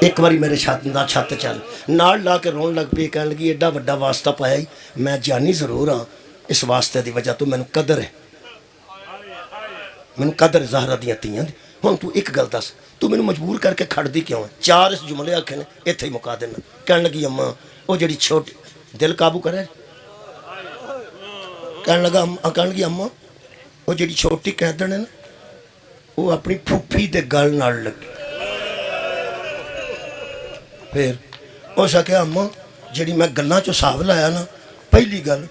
एक बारी मेरे छत चल नाल ला के रोन लग पी कह लगी एडा वड्डा वास्ता पाया ही मैं जानी जरूर हाँ इस वास्ते की वजह तो मैनू कदर है मैनू कदर ज़हरा दियां धीआं दी हुण तू एक गल दस तू मैनू मजबूर करके खड़दी क्यों है 4 इस जुमले आखे ने इत्थे ही मुका देना कह लगी अम्मा वो जिहड़ी छोटी दिल काबू करे कह लगी अम्मा वो जिहड़ी छोटी कैदन है ना वो अपनी फुफी के गल नाल लगी फिर हो सके अम्मा जी मैं गल्लां चो हिसाब लाया ना पहली गल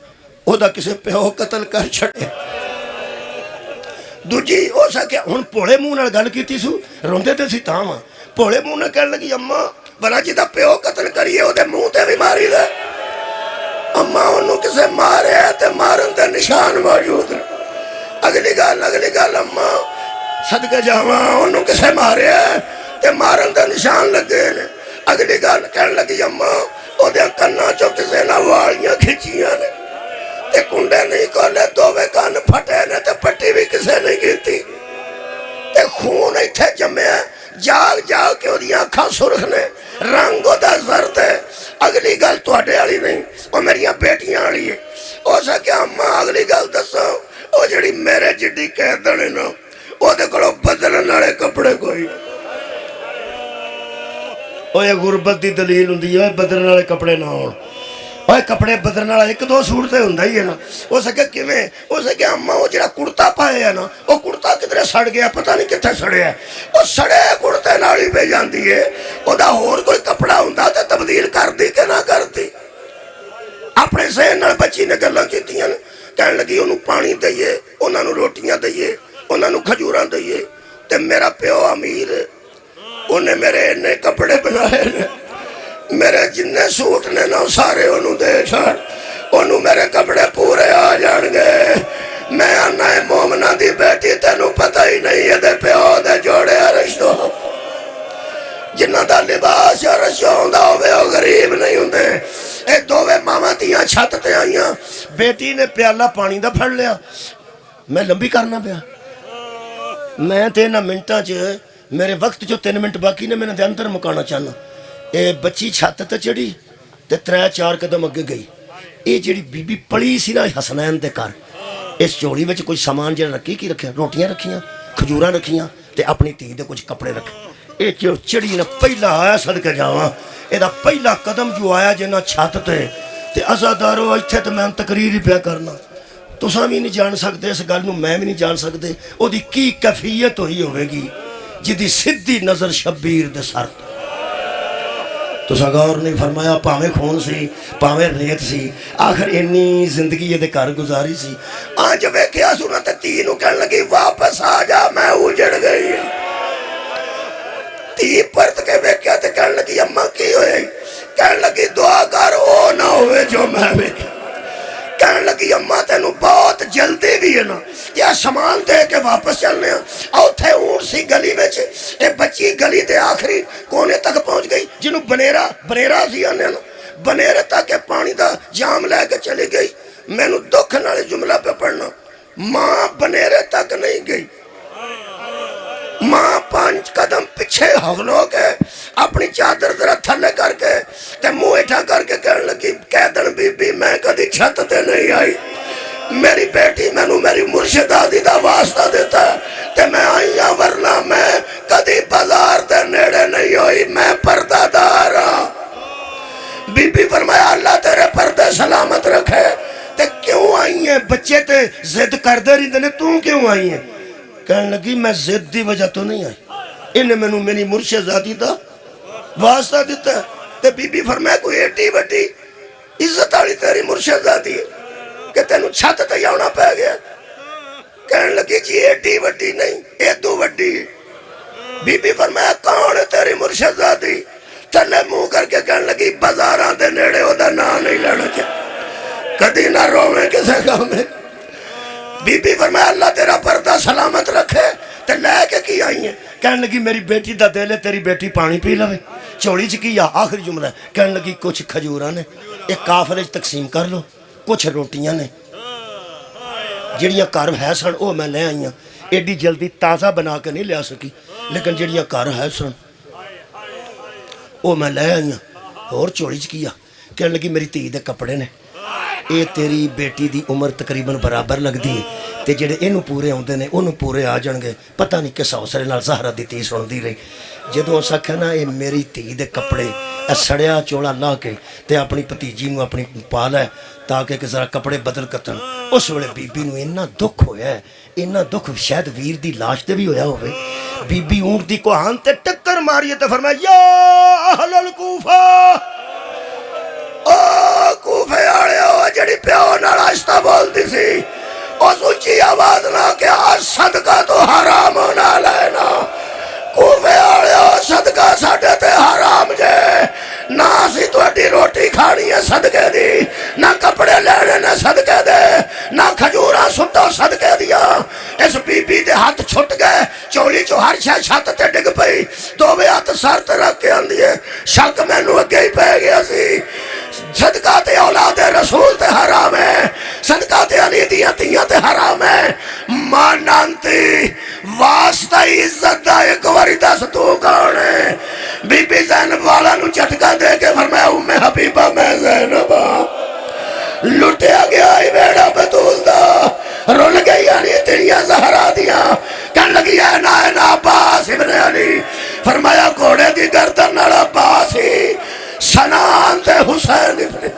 ओदा किसे प्यो कतल कर छड़े दूजी हो सके हुण भोले मूँह नाल गल कीती सू रोंदे ते सी तां वां भोले मूँह नाल कह लगी अम्मा भला जिहदा प्यो कतल करिए ओदे मूँह ते भी मारी दे अम्मा ओनू किसे मारिया ते मारन दे निशान मौजूद ने अगली गल अम्मा सदके जावा ओनू किसे मारिया ते मारन दे निशान लगे ने अगली गल कह लगी अम्मा ओदे कन्नां चों किसे ने वालियां खिंचियां ने ते कुंडे नहीं खोले दोवे कन्न फटे ने ते पट्टी भी किसे नहीं कीती ते खून इत्थे जम्मिया जाग जाग के ओदियां अखां सुरख ने रंग ओदा जर्द है अगली गल तुहाडे वाली नहीं ओ मेरियां बेटियां वाली है हो सके अम्मा अगली गल दसो ओ जिहड़ी मेरे जिड्डी कैदन है ना ओदे कोलों बदलण वाले कपड़े कोई ओए गुरबत की दलील हुंदी है बदलण वाले कपड़े ना होण ओए कपड़े बदलण वाला 1-2 सूट तो हुंदा ही है ना हो सके किवें हो सके अम्मा वो जिहड़ा कुर्ता पाया है ना वो कुर्ता किधरे सड़ गया पता नहीं कित्थे सड़िया वो सड़े कुर्ते नाल ही पे जांदी है ओदा होर कोई कपड़ा हुंदा ते तब्दील करदी कि ना करदी अपने सहन नाल बच्ची ने गल्लां कीतियां कहण लगी ओनू पानी दईए उन्हां नूं रोटियां दईए उन्हां नूं खजूरां दईए ते मेरा प्यो अमीर उन्हें मेरे इन्ने कपड़े बनाए ने मेरे जिन्ने सूट ने ना सारे ओनू दे छड़, ओनू मेरे कपड़े पूरे आ जाएंगे। मैं आना है मोमना दी बेटी, तेनू पता ही नहीं ये प्यो दे जोड़े रिश्तों, जिन्हों का लिबास या रशा आंदा होवे वो गरीब नहीं होंगे। ये दोवे मावां धीआं छत ते आईयां, बेटी ने प्याला पानी का फड़ लिया, मैं लंबी करना पिया। मैं तो इन्हां मिनटां च मेरे वक्त जो 3 मिनट बाकी ने मैंने अंदर मुकाना चाहना। ये बच्ची छत ते चढ़ी ते 3-4 कदम अगे गई। ये जी बीबी पली सी ना हसनैन के घर, इस झोली में कुछ समान जो रखी की रखे, रोटियां रखियां, खजूर रखियां ते अपनी धी के कुछ कपड़े रखे। ये जो चिड़ी ने पहला आया सदके जावा, यदा पहला कदम जो आया जिन्ना छत ते अजादारो इत्थे तो मैं तकरीर ही पिया करना। तुसा भी नहीं जान सकते इस गल नूं, मैं भी नहीं जान सकते ओदी की कैफियत हुई होगी जिदी सीधी नज़र शब्बीर दे सर। तुसा गौर नहीं फरमाया, भावें खून सी भावें रेत सी, आखिर इन्नी जिंदगी ये घर गुजारी सी। अज वेख्या सुना ते धी नूं कहण लगी वापस आ जा, मैं उजड़ गई। धी परत के वेख्या ते कहण लगी अम्मा की होया? कहण लगी दुआ कर ओ ना होवे जो मैं वेख्या। कहण लगी अम्मा तेनू बहुत जल्दी भी है ना, क्या सामान दे के वापस चलने। उत्थे ऊंट सी गली में, ये बच्ची गली के आखिरी कोने तक पहुंच गई, जिन्हों बनेरा सी आने ना, बनेरे तक के पानी का जाम लैके चली गई। मैनू दुख नाल जुमला पे पढ़ना, मां बनेरे तक नहीं गई, मां 5 कदम पिछे हवलो के अपनी चादर जरा थले करके ते मुंह हेठा करके कहने लगी कैदन बीबी मैं कदी छत ते नहीं आई, मेरी बेटी मैनू मेरी मुर्शिदादी दा वास्ता देता ते मैं आई हाँ, वरना मैं कदी बाजार दे नेड़े नहीं हुई, मैं पर्दादार हाँ। बीबी फरमाया अल्लाह तेरे पर्दे सलामत रखे। ते क्यों आई है? बच्चे ते जिद करते रहते ने, तू क्यों आई है? कहने लगी मैं जिद की वजह तो नहीं आई, इन्हें मैनू मेरी मुर्शिदादी दा वास्ता दिता। ते बीबी फरमाया कोई एडी वड्डी इज्जत वाली तेरी मुर्शिदादी कि तेनू छत ते आना पै गया। कहने लगी जी एडी वड्डी नहीं, एदू वड्डी। बीबी फरमाया कौन है तेरी मुर्शिदादी? थले मुंह करके कहने लगी बाजारां दे नेड़े ओदा नाम नहीं लेना चाहिए, कदी ना रोवे किसे काम में। बीबी फरमाया अल्लाह तेरा पर्दा सलामत रखे। ते लैके की आई है? कहने लगी मेरी बेटी दा दिल है तेरी बेटी पानी पी लवे। झोली च की आ? आखिरी जुमला। कहने लगी कुछ खजूरां ने, एक काफले च तकसीम कर लो, कुछ रोटियां ने जिहड़ियां घर है सन वो मैं ले आई हाँ। एडी जल्दी ताज़ा बना के नहीं लिया सकी, लेकिन जिहड़ियां घर है सन वो मैं ले आई हाँ। होर झोली च की आ? कहने लगी मेरी धी दे कपड़े ने, ये तेरी बेटी की उम्र तकरीबन बराबर लगती है, तो जेडे इनू पूरे आते हैं उन्होंने पूरे आ जाएंगे। पता नहीं किस हौसले नाल सहारा दी धी सुनती रही। जो अस आख्या ना ये मेरी धी दे कपड़े सड़िया चोला ला के ते अपनी भतीजी नूं अपनी पा लै ताकि जरा कपड़े बदल कतन। उस वेले बीबी नूं इन्ना दुख होया, इन्ना दुख शायद वीर दी लाश ते भी होया होवे। बीबी ऊंट दी कुहान ते टक्कर मारी ते फरमाया या अहलल कूफा, ओ कूफे वाले जड़ी प्यो नाल आस्ता बोलती सी, उस उच्ची आवाज ना क्या सदका तो हराम ना लेना। कूफे वाले सदका साडे ते हराम जे, ना असी तुहाडी रोटी खानी है सदके दी, ना कपड़े लेने ने सदके दे, ना खजूरा सुटो सदके दिया। इस बीबी दे हाथ छुट गए, चोली चो हर शय छत ते डिग पई, दोवे हाथ सर ते रख के आंदी है शक मैनू अगे ही पै गया सी। सदका ते औलाद रसूल ते हराम है, सदका ते अली दियां धीआं ते हराम है। मानंती वास्ता इज्जत दा एक बारी दस तू कौन है? बीबी ज़ैनब वाला नू झटका दे के फरमाया उम्मे हबीबा मैं ज़ैनब लुटिया गया ही बेड़ा बतूल दा, रुल गई अली तेरियां ज़हरा दियां। कहन लगी है ना अब्बास इब्ने अली। फरमाया घोड़े दी गर्दन नाल अब्बास ही, सनान ते हुसैन इब्ने